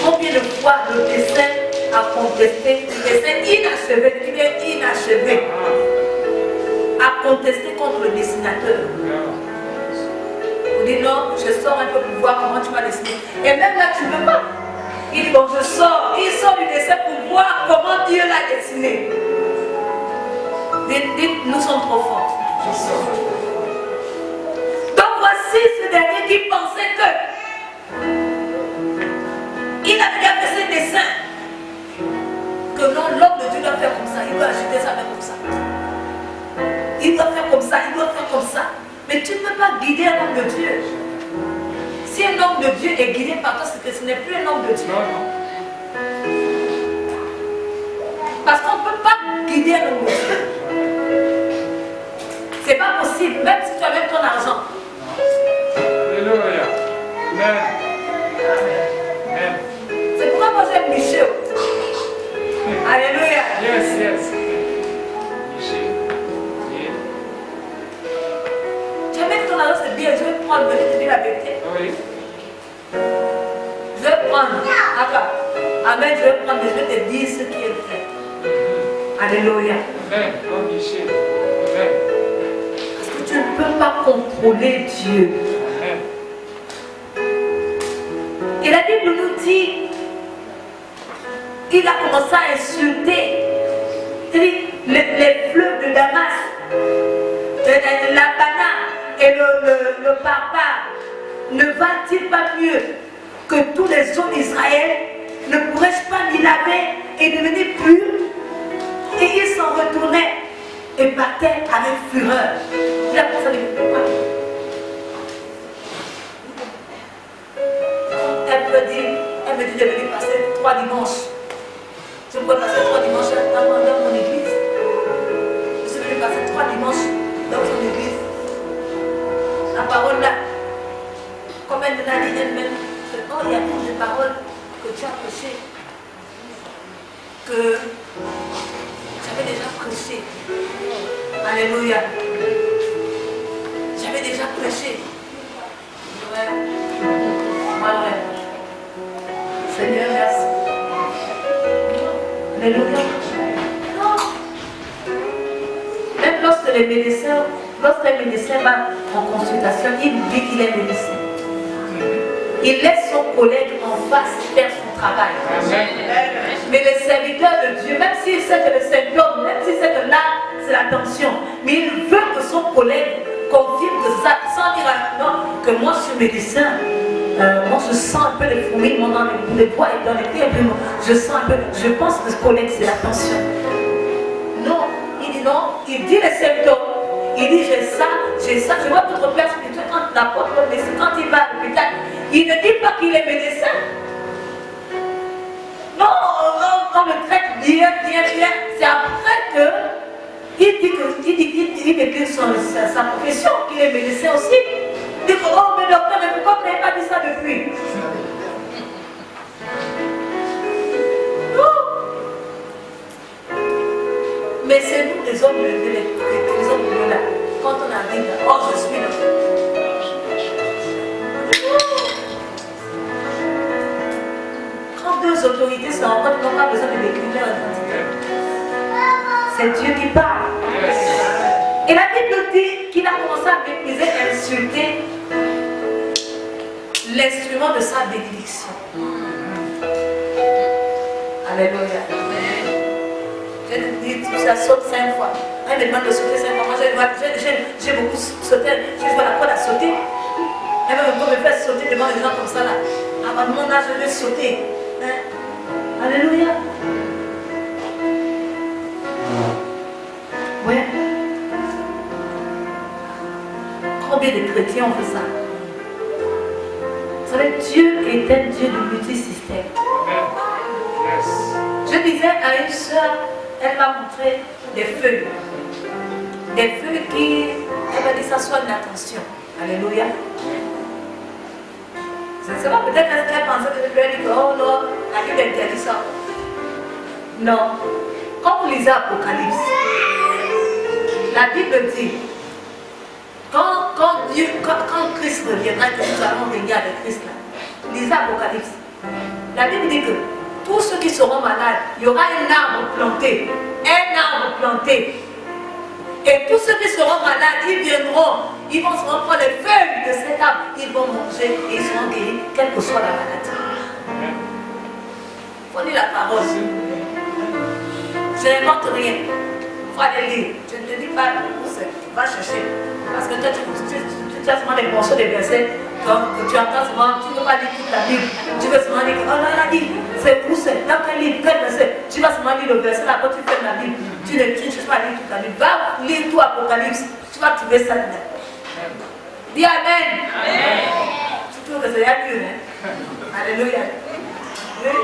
Combien de fois le dessin a contesté, le dessin inachevé, il est inachevé, a contesté contre le dessinateur. Pour dit non, je sors un peu pour voir comment tu vas dessiner. Et même là, tu ne peux pas. Il dit bon, je sors. Il sort du dessin pour voir comment Dieu l'a dessiné. Dites, nous sommes trop forts. Donc voici ce dernier qui pensait que il avait déjà fait ses dessins. Que non, l'homme de Dieu doit faire comme ça. Il doit agiter sa main comme ça. Il doit faire comme ça, il doit faire comme ça. Mais tu ne peux pas guider un homme de Dieu. Si un homme de Dieu est guidé par toi, c'est que ce n'est plus un homme de Dieu. Parce qu'on ne peut pas guider un homme de Dieu. C'est pas possible, même si tu as même ton argent. Alléluia. Amen. Amen. C'est pourquoi moi j'aime Michel. Alléluia. Yes, yes. Michel. Tu as même ton argent, c'est bien. Je vais prendre, je vais te dire la vérité. Oui. Je vais prendre. Amen, je vais prendre, je vais te dire ce qui est fait. Alléluia. Amen. Oh, Michel. Amen. Parce que tu ne peux pas contrôler Dieu. Amen. Et la Bible nous dit, il a commencé à insulter les fleuves de Damas, l'Abana et le Barbare. Ne va-t-il pas mieux que tous les eaux d'Israël? Ne pourrais-je pas m'y laver et devenir pur? Et il s'en retournait et battait avec fureur. Il a pensé à lui. Elle me dit de venir passer 3 dimanches. Je peux passer 3 dimanches dans mon église. Je suis venu passer 3 dimanches dans son église. La parole là, comme elle me l'a dit elle-même, oh, il y a beaucoup de paroles que tu as prêchées, que j'avais déjà prêché. Alléluia. J'avais déjà prêché. Ouais. Ouais. Seigneur, merci. Alléluia. Non. Même lorsque les médecins, lorsqu'un médecin va en consultation, il dit qu'il est médecin. Il laisse son collègue en face faire son travail. Amen. Mais les serviteurs de Dieu, même s'il sait que le symptôme, même s'il sait que là, c'est la tension, mais il veut que son collègue confirme que ça, sans dire non, que moi je suis médecin. Moi je sens un peu les fourmillements dans les bois et dans les pieds, je sens un peu, je pense que ce collègue c'est la tension. Non, il dit non, il dit les symptômes. Il dit j'ai ça, je vois votre père spirituel quand n'importe quel médecin, quand il va à l'hôpital, il ne dit pas qu'il est médecin. Non, on le traite bien. C'est après que il décrit sa profession, qu'il est médecin aussi. Il dit oh mais docteur, mais pourquoi vous n'avez pas dit ça depuis? Non. Mais c'est nous les hommes de Dieu là. Quand on arrive là, oh je suis là. Quand deux autorités se rencontrent, on n'a pas besoin de décrire leur identité. C'est Dieu qui parle. Et la Bible dit qu'il a commencé à mépriser et insulter l'instrument de sa bénédiction. Alléluia. J'ai dit, ça saute 5 fois. Elle me demande de sauter 5 fois. Moi, j'ai beaucoup sauté. Je vois la corde à sauter. Elle me faire sauter devant les gens comme ça là. À mon âge, je vais sauter. Hein? Alléluia. Ouais. Combien de chrétiens ont fait ça? Vous savez, Dieu est un Dieu de multisystème. Je disais à une soeur, elle m'a montré des feuilles. Des feuilles qui, elle m'a dit, ça soit de l'attention. Alléluia. C'est pas peut-être qu'elle pensait que je lui ai dit que, oh non, la Bible interdit ça. Non. Quand vous lisez Apocalypse, la Bible dit, quand Christ reviendra, que nous allons venir avec Christ là, lisez Apocalypse. La Bible dit que tous ceux qui seront malades, il y aura un arbre planté. Un arbre planté. Et tous ceux qui seront malades, ils viendront. ils vont se prendre les feuilles de cet arbre, ils vont manger et ils seront guéris, quelle que soit la maladie. Il faut lire la parole. Je n'invente rien. Il faut aller lire. Je ne te dis pas où c'est. Va chercher. Parce que toi, tu as souvent des morceaux, des versets que tu entends souvent. Tu ne veux pas lire toute la Bible. Tu veux souvent dire, oh là là, c'est où c'est? Dans quel livre? Quel verset? Tu vas souvent lire le verset là quand tu fais la Bible. Tu ne cherches pas à lire toute la Bible. Va lire tout Apocalypse. Tu vas trouver ça dedans. Dis Amen. Amen. Tu trouves que c'est mieux, hein? Alléluia. Oui.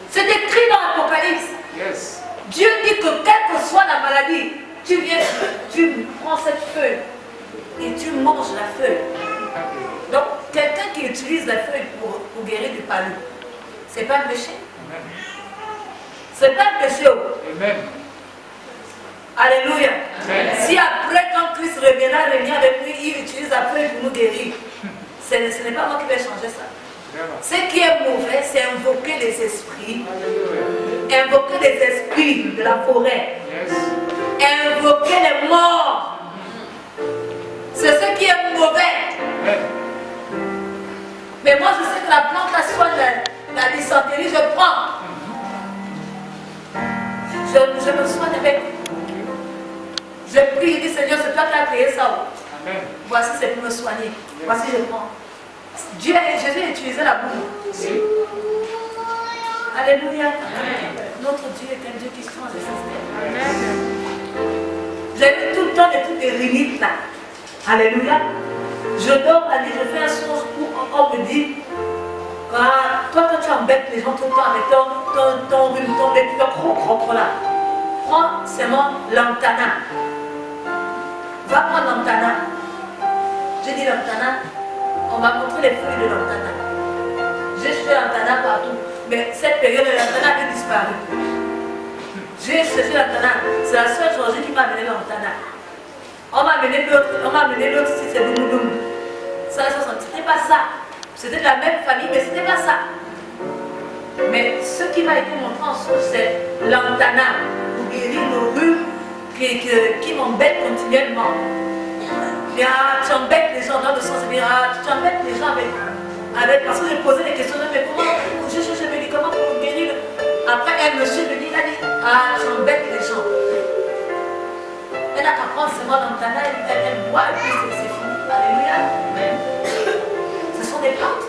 C'est écrit dans l'Apocalypse. Yes. Dieu dit que quelle que soit la maladie, tu viens, tu prends cette feuille et tu manges la feuille. Donc, quelqu'un qui utilise la feuille pour guérir du palu, c'est pas un péché. C'est pas un péché. Amen. Alléluia. Amen. Si après, quand Christ reviendra avec lui, il utilise la feuille pour nous guérir, ce n'est pas moi qui vais changer ça. Ce qui est mauvais, c'est invoquer les esprits. Invoquer les esprits de la forêt. Yes. Invoquer les morts. C'est ce qui est mauvais. Amen. Mais moi, je sais que la plante à soigne la dysenterie, je prends. Je me soigne avec. Je prie, je dis Seigneur, c'est toi qui as créé ça. Amen. Voici, c'est pour me soigner. Voici, je prends. Jésus a utilisé la boue. Alléluia. Amen. Notre Dieu est un Dieu qui change les systèmes. J'ai vu tout le temps des trucs de rhinite là. Alléluia. Je dors la nuit, je fais un songe où on me dit, toi quand tu embêtes les gens tout le temps avec ton rhume, ton croc là, prends seulement l'antana. Va prendre l'antana. J'ai dit l'antana. On m'a montré les feuilles de l'antana. J'ai cherché l'antana partout. Mais cette période, l'antana avait disparu. J'ai cherché l'antana. C'est la seule Georgie qui m'a amené l'antana. On m'a amené l'autre si c'est Doumoudou. Ça, c'était pas ça. C'était de la même famille, mais c'était pas ça. Mais ce qui m'a été montré en source, c'est l'antana. Pour guérir le rhume qui m'embête continuellement. Tu embêtes les gens dans le sens de dire, tu embêtes les gens avec parce que j'ai posé des questions, mais comment je cherche des médicaments pour guérir. Après, un monsieur me dit, tu embêtes les gens. Elle n'a qu'à prendre seulement l'antana, elle boit et puis c'est fini. Alléluia. Ce sont des plantes.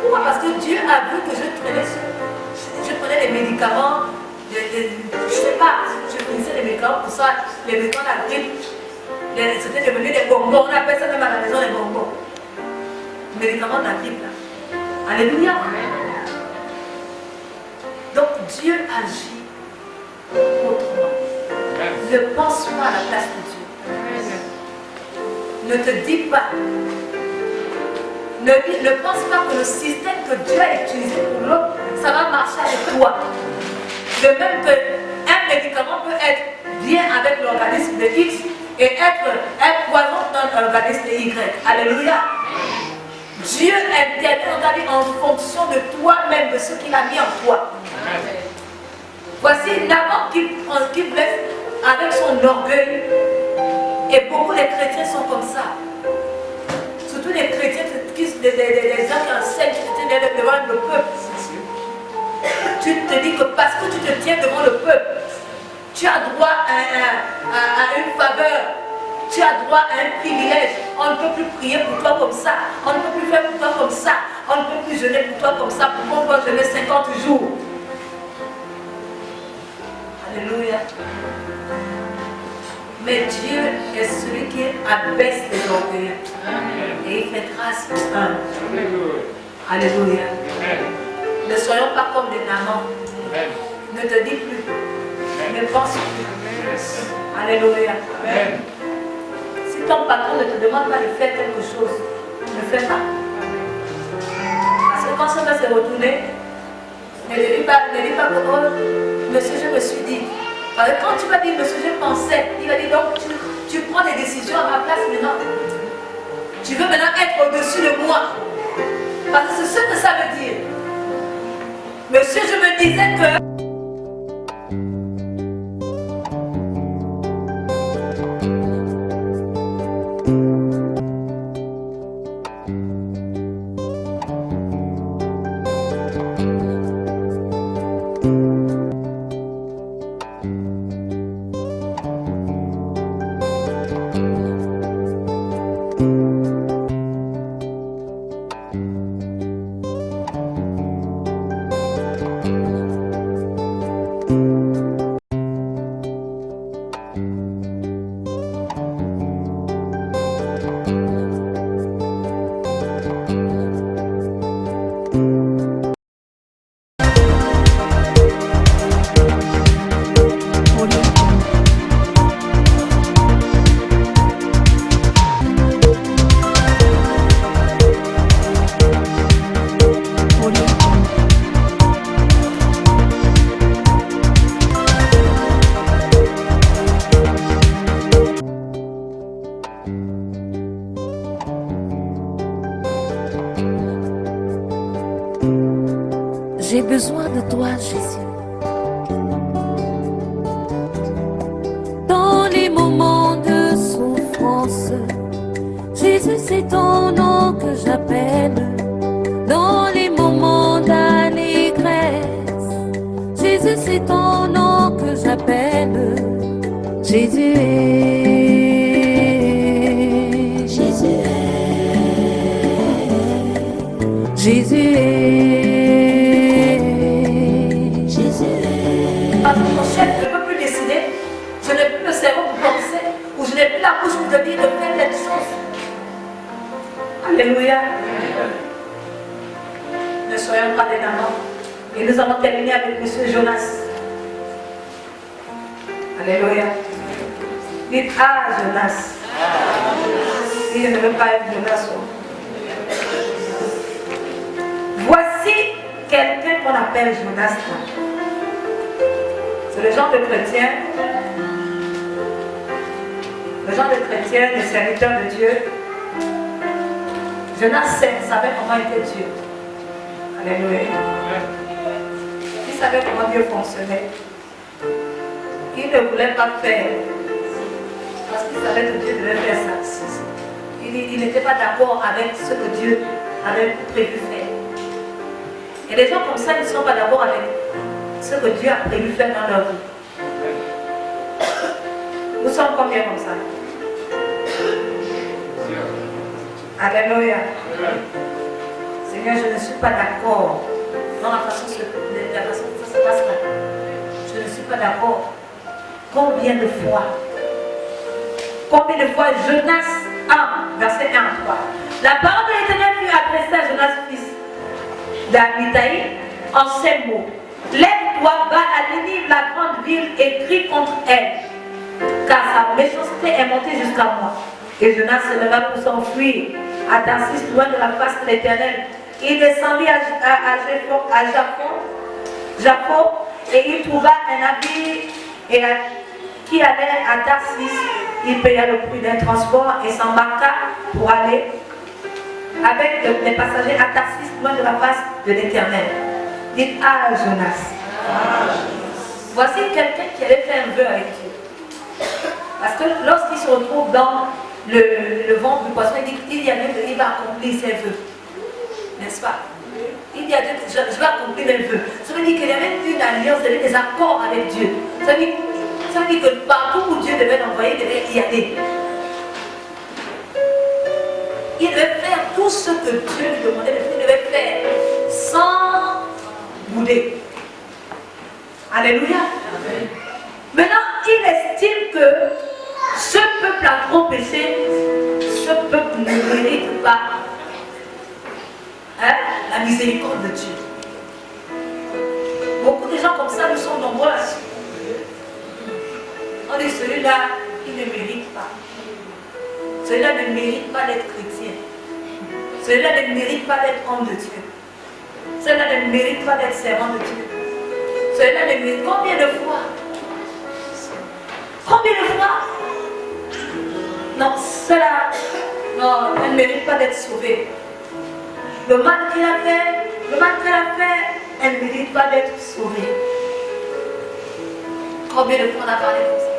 Pourquoi? Parce que Dieu a vu que je prenais les médicaments, je ne sais pas, je prenais les médicaments pour ça, les médicaments de la grippe. C'était devenu des bonbons, on appelle ça même à la maison des bonbons. Médicaments de la grippe là. Alléluia. Donc Dieu agit autrement. Ne pense pas à la place de Dieu. Ne te dis pas. Ne pense pas que le système que Dieu a utilisé pour l'autre, ça va marcher avec toi. De même qu'un médicament peut être bien avec l'organisme de X et être un poison dans l'organisme de Y. Alléluia. Dieu intervient dans ta vie en fonction de toi-même, de ce qu'il a mis en toi. Voici Nabal qui blesse avec son orgueil. Et beaucoup de chrétiens sont comme ça. Surtout les chrétiens, des gens qui enseignent, qui te tiennent devant le peuple. Tu te dis que parce que tu te tiens devant le peuple, tu as droit à une faveur, tu as droit à un privilège. On ne peut plus prier pour toi comme ça, on ne peut plus faire pour toi comme ça, on ne peut plus jeûner pour toi comme ça, pour qu'on va jeûner 50 jours. Alléluia. Mais Dieu est celui qui abaisse les orgueils et il fait grâce aux humbles. Alléluia. Ne soyons pas comme des Namans. Ne te dis plus. Ne pense plus. Alléluia. Si ton patron ne te demande pas de faire quelque chose, ne fais pas. Parce que quand ça va se retourner, ne dis pas que oh, monsieur, je me suis dit. Parce que quand tu vas dire monsieur, je pensais, il va dire donc tu prends des décisions à ma place maintenant. Tu veux maintenant être au-dessus de moi. Parce que c'est ce que ça veut dire. Monsieur, je me disais que besoin de toi, Jésus. Dans les moments de souffrance, Jésus, c'est ton nom que j'appelle. Dans les moments d'allégresse, Jésus, c'est ton nom que j'appelle. Jésus est, Jésus est, Jésus est, Jésus est. Parce que mon chef ne peut plus décider, je n'ai plus le cerveau pour penser, ou je n'ai plus la bouche pour te dire de faire telle chose. Alléluia. Ne soyons pas des amants. Et nous allons terminer avec M. Jonas. Alléluia. Dites ah Jonas. Il ne veut pas être Jonas. Voici quelqu'un qu'on appelle Jonas. C'est le genre de chrétien, le serviteur de Dieu. Jonas savait comment était Dieu. Alléluia. Il savait comment Dieu fonctionnait. Il ne voulait pas faire. Parce qu'il savait que Dieu devait faire ça. Il n'était pas d'accord avec ce que Dieu avait prévu faire. Et les gens comme ça, ils ne sont pas d'accord avec ce que Dieu a prévu faire dans leur vie. Nous sommes combien comme ça? Alléluia. Seigneur, je ne suis pas d'accord dans la façon dont ça se passe là. Je ne suis pas d'accord. Combien de fois Jonas 1, verset 1 à 3. La parole de l'Éternel fut adressée à Jonas, fils d'Amithaï, en ces mots. Lève-toi, va à Ninive, la grande ville, et crie contre elle, car sa méchanceté est montée jusqu'à moi. Et Jonas se leva pour s'enfuir à Tarsis, loin de la face de l'Éternel. Il descendit à Jaffo, et il trouva un navire qui allait à Tarsis. Il paya le prix d'un transport et s'embarqua pour aller avec les passagers à Tarsis, loin de la face de l'Éternel. Dites ah Jonas. Voici quelqu'un qui allait faire un vœu avec Dieu. Parce que lorsqu'il se retrouve dans le ventre du poisson, il dit qu'il y a Dieu, il va accomplir ses vœux. N'est-ce pas? Il dit à Dieu, je vais accomplir mes vœux. Ça veut dire qu'il y avait une alliance, il y avait des accords avec Dieu. Ça veut dire que partout où Dieu devait l'envoyer, il devait y aller. Il devait faire tout ce que Dieu lui demandait de faire, il devait faire sans bouder. Alléluia. Amen. Maintenant, il estime que ce peuple a trop péché, ce peuple ne mérite pas la miséricorde de Dieu. Beaucoup de gens comme ça, nous sommes nombreux. On dit celui-là, il ne mérite pas. Celui-là ne mérite pas d'être chrétien. Celui-là ne mérite pas d'être homme de Dieu. Celui-là ne mérite pas d'être servant de Dieu. Celui-là ne mérite combien de fois? Combien de fois? Non, cela, non, elle ne mérite pas d'être sauvée. Le mal qu'elle a fait, elle ne mérite pas d'être sauvée. Combien de fois on a parlé de ça?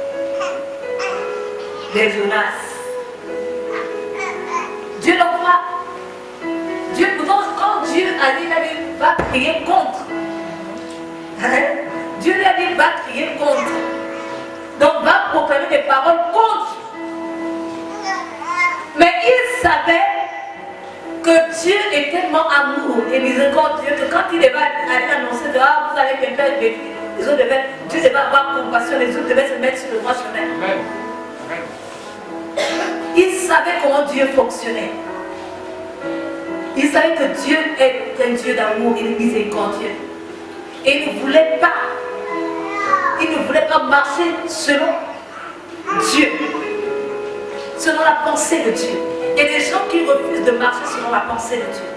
Des Jonas. Dieu l'envoie. Dieu, quand Dieu a dit, va crier contre. Dieu lui a dit, va crier contre. Donc va proclamer des paroles contre. Mais il savait que Dieu est tellement amour et miséricordieux que quand il va aller annoncer que vous allez quelqu'un avec les autres Dieu devait avoir compassion, les autres devaient se mettre sur le droit chemin. Amen. Il savait comment Dieu fonctionnait. Il savait que Dieu est un Dieu d'amour et de miséricordieux. Et il ne voulait pas marcher selon Dieu, selon la pensée de Dieu. Il y a des gens qui refusent de marcher selon la pensée de Dieu.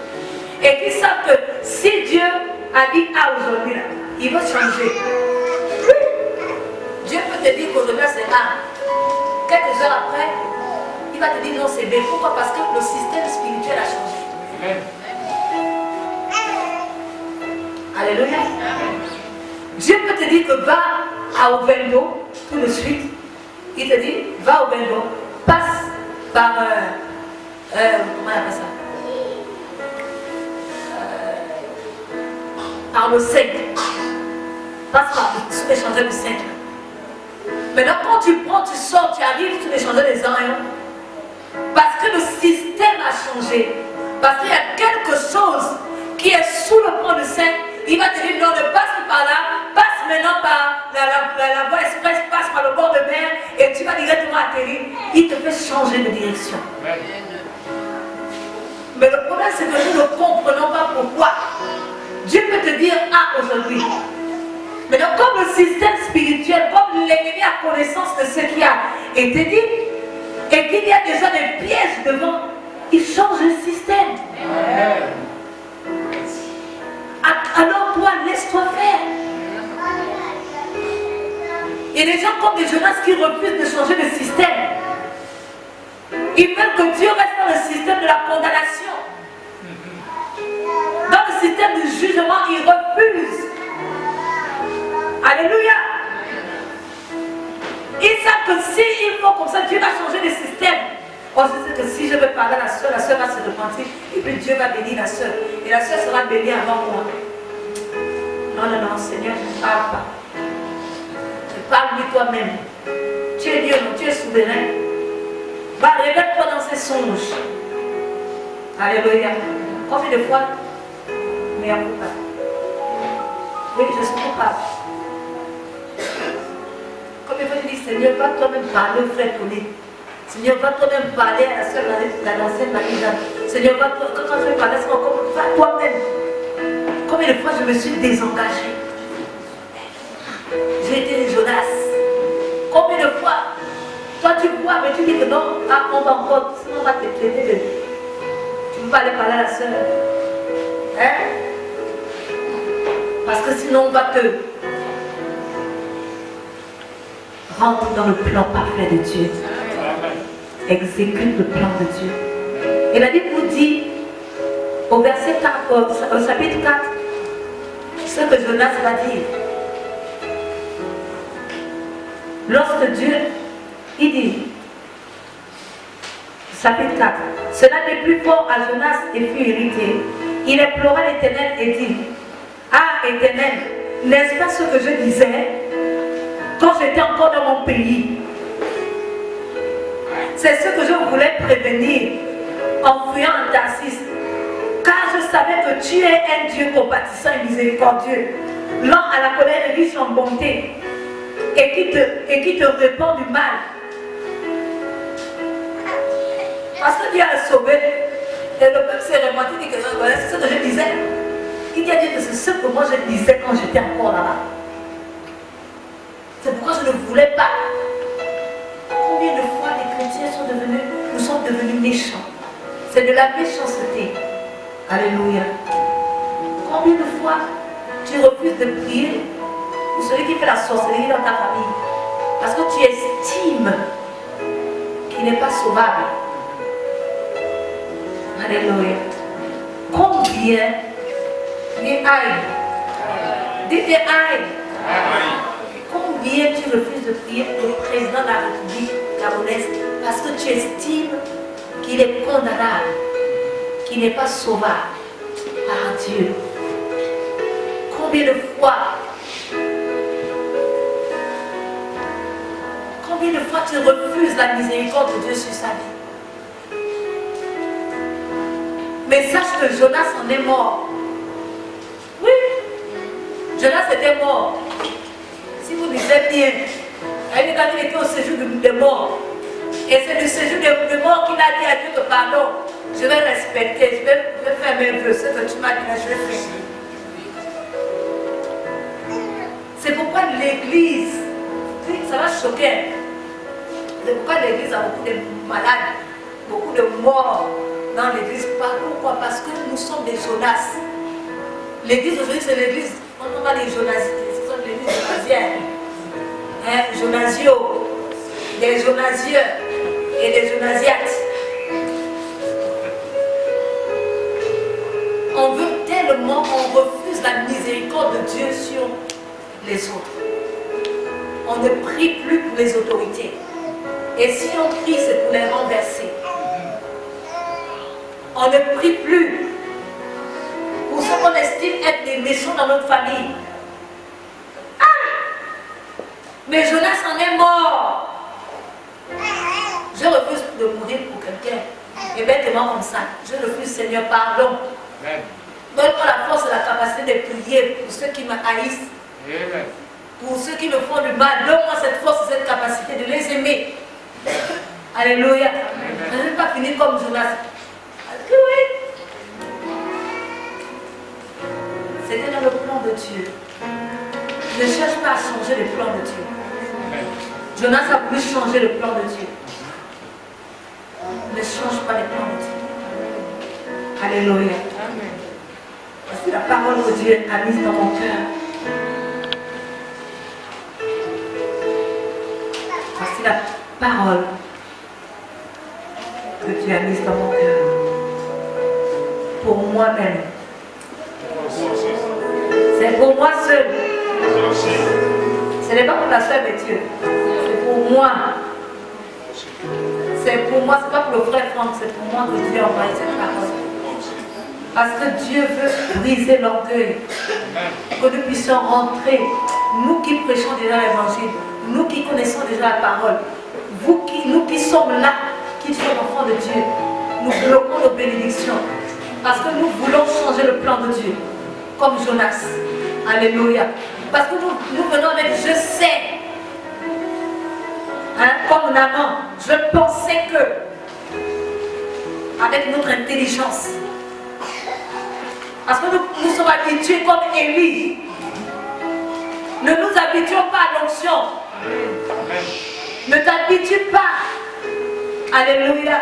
Et qui savent que si Dieu a dit A aujourd'hui, il va changer. Dieu peut te dire qu'aujourd'hui c'est A. Quelques heures après, il va te dire non, c'est B. Pourquoi? Parce que le système spirituel a changé. Alléluia. Dieu peut te dire que va à Ovendo tout de suite. Il te dit, va au Ovendo, passe par, comment on appelle ça? Par le 5. Passe par sous l'échangeur du 5. Maintenant, quand tu prends, tu sors, tu arrives sous l'échangeur des Orions. Parce que le système a changé. Parce qu'il y a quelque chose qui est sous le pont de 5. Il va te dire, non, ne passe plus par là. Passe maintenant par la voie express, passe par le bord de mer. Et tu vas directement atterrir. Il te fait changer de direction. Mais le problème, c'est que nous ne comprenons pas pourquoi. Dieu peut te dire, ah, aujourd'hui. Mais donc, comme le système spirituel, comme l'ennemi a connaissance de ce qui a été dit, et qu'il y a déjà des pièges devant, il change le système. Alors toi, laisse-toi faire. Il y a des gens comme des Jonas qui refusent de changer le système. Ils veulent que Dieu reste dans le système de la condamnation. Dans le système du jugement, ils refusent. Alléluia. Ils savent que s'ils font comme ça, Dieu va changer le système. On sait que si je veux parler à la soeur va se repentir. Et puis Dieu va bénir la soeur. Et la soeur sera bénie avant moi. Non, non, non, Seigneur, ne parle pas. Ne parle de toi-même. Tu es Dieu, non, tu es souverain. Va, révèle-toi dans ces songes. Alléluia. Combien de fois? Mais à pas. Oui, je suis coupable. Combien de fois je dis, Seigneur, va toi-même parler au frère Tony. Seigneur, va toi-même parler à la soeur, la l'ancienne Marisa. Seigneur, va toi, quand je vais parler, va toi-même. Combien de fois je me suis désengagée? J'ai été les Jonas. Combien de fois? Toi tu vois, mais tu dis que non, ah, on va encore, sinon on va te traiter de... Tu ne peux pas aller parler à la soeur. Hein? Parce que sinon on va te rendre dans le plan parfait de Dieu. Exécute le plan de Dieu. Et la Bible nous dit au verset 4, au chapitre 4, ce que Jonas va dire. Lorsque Dieu, il dit, chapitre 4, cela n'est plus fort à Jonas et fut irrité. Il implora l'Éternel et dit, ah Éternel, n'est-ce pas ce que je disais quand j'étais encore dans mon pays? C'est ce que je voulais prévenir en fuyant en Tarsis. Car je savais que tu es un Dieu compatissant et miséricordieux, lent à la colère et riche en bonté, et qui te répand du mal. Parce que Dieu a sauvé, et le peuple s'est remonté, il dit que c'est ce que je disais. Il dit à Dieu que c'est ce que moi je disais quand j'étais encore là-bas. C'est pourquoi je ne voulais pas. Combien de fois les chrétiens nous sommes devenus méchants? C'est de la méchanceté. Alléluia. Combien de fois tu refuses de prier pour celui qui fait la sorcellerie dans ta famille? Parce que tu estimes qu'il n'est pas sauvable. Alléluia. Combien? Dis aïe. Dis aïe. Combien tu refuses de prier pour le président de la République gabonaise parce que tu estimes qu'il est condamnable, qu'il n'est pas sauvable par Dieu? Combien de fois tu refuses la miséricorde de Dieu sur sa vie? Mais sache que Jonas en est mort. Oui, Jonas était mort. Si vous lisez bien, quand il était au séjour de mort, et c'est le séjour de mort qu'il a dit à Dieu que pardon, je vais respecter, je vais faire mes vœux, ce que tu m'as dit, je vais faire. C'est pourquoi l'église, ça va choquer, c'est pourquoi l'église a beaucoup de malades, beaucoup de morts dans l'église. Pourquoi? Parce que nous sommes des Jonas. L'église aujourd'hui, c'est l'église, on va les Jonasiens. L'église jonasienne, Jonasio, des Jonasieux et des Jonasiates. On veut tellement, on refuse la miséricorde jugement de Dieu sur les autres. On ne prie plus pour les autorités. Et si on prie, c'est pour les renverser. On ne prie plus pour ceux qu'on estime être des méchants dans notre famille. Ah! Mais Jonas en est mort. Je refuse de mourir pour quelqu'un. Et bêtement comme ça. Je refuse, Seigneur, pardon. Donne-moi la force et la capacité de prier pour ceux qui me haïssent. Amen. Pour ceux qui me font du mal. Donne-moi cette force et cette capacité de les aimer. Alléluia. Je ne vais pas finir comme Jonas. Oui. C'était dans le plan de Dieu. Ne cherche pas à changer le plan de Dieu. Jonas a voulu changer le plan de Dieu. Ne change pas le plan de Dieu. Alléluia. Voici la parole que Dieu a mise dans mon cœur. Voici la parole que Dieu a mise dans mon cœur. Pour moi-même. C'est pour moi seul. Ce n'est pas pour la soeur de Dieu. C'est pour moi. C'est pour moi, c'est pas pour le frère Franck, c'est pour moi que Dieu a envoyé cette parole. Parce que Dieu veut briser l'orgueil. Que nous puissions rentrer, nous qui prêchons déjà l'évangile, nous qui connaissons déjà la parole, nous qui sommes là, qui sommes enfants de Dieu, nous bloquons nos bénédictions. Parce que nous voulons changer le plan de Dieu. Comme Jonas. Alléluia. Parce que nous venons avec je sais. Hein, comme Naaman, je pensais que, avec notre intelligence, parce que nous sommes habitués comme Élie, ne nous habituons pas à l'onction. Ne t'habitue pas. Alléluia.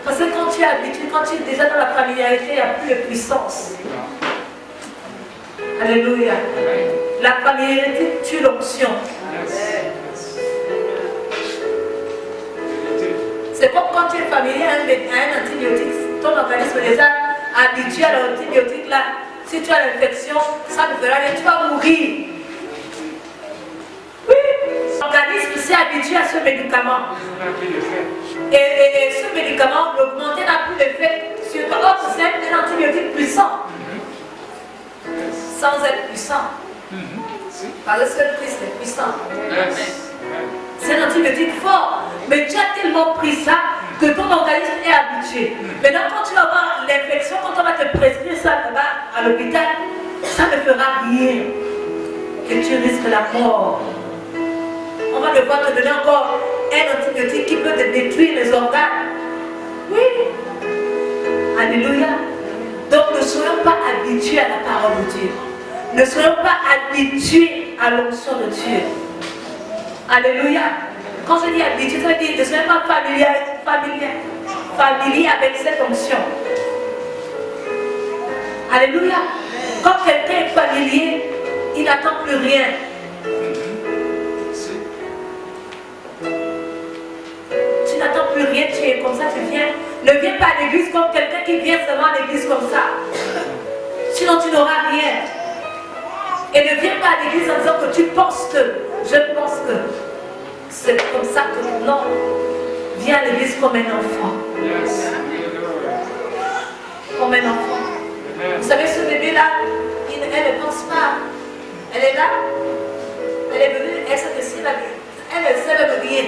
Parce que quand tu es habitué, quand tu es déjà dans la familiarité, il n'y a plus de puissance. Alléluia. La familiarité tue l'onction. C'est comme quand tu es familier à un antibiotique, ton organisme est déjà habitué à l'antibiotique là. Si tu as l'infection, ça ne fera rien, tu vas mourir. Oui, l'organisme s'est habitué à ce médicament. Et ce médicament, l'augmenter n'a plus d'effet sur toi. Or, c'est un antibiotique puissant. Sans être puissant. Parce que seul Christ est puissant. C'est un antibiotique fort. Mais tu as tellement pris ça que ton organisme est habitué. Maintenant, quand tu vas avoir l'infection, quand on va te prescrire ça là-bas à l'hôpital, ça ne fera rien. Et tu risques la mort. On va devoir te donner encore un antibiotique qui peut te détruire les organes. Oui. Alléluia. Donc ne soyons pas habitués à la parole de Dieu. Ne soyons pas habitués à l'onction de Dieu. Alléluia. Quand je dis habitué, ça veut dire ne soyons pas familiers avec cette onction. Alléluia. Quand quelqu'un est familier, il n'attend plus rien. Tu n'attends plus rien, tu es comme ça, tu viens. Ne viens pas à l'église comme quelqu'un qui vient seulement à l'église comme ça. Sinon tu n'auras rien. Et ne viens pas à l'église en disant que tu penses que, je pense que. C'est comme ça que non. Viens à l'église comme un enfant. Comme un enfant. Vous savez, ce bébé-là, elle ne pense pas. Elle est là. Elle est venue, elle sait que si elle sait même rien.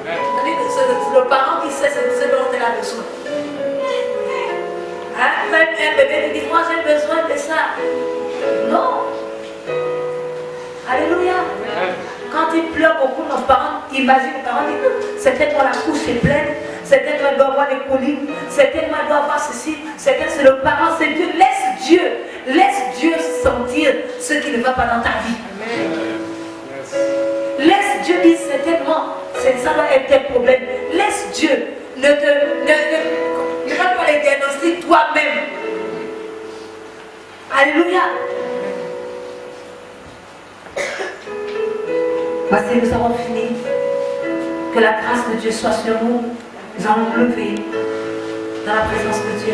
C'est le parent qui sait ce dont elle a besoin. Hein? Même un bébé qui dit, moi j'ai besoin de ça. Non. Alléluia. Quand il pleure beaucoup, nos parents imaginent, les parents disent, c'est tellement la couche est pleine, c'est tellement elle doit avoir des coliques, c'est tellement elle doit avoir ceci, c'est le parent, c'est Dieu. Laisse Dieu sentir ce qui ne va pas dans ta vie. Laisse Dieu dire certainement, ça doit être tel problème. Laisse Dieu, ne va pas les diagnostics toi-même. Alléluia. Voici, nous avons fini. Que la grâce de Dieu soit sur nous. Nous allons nous lever dans la présence de Dieu.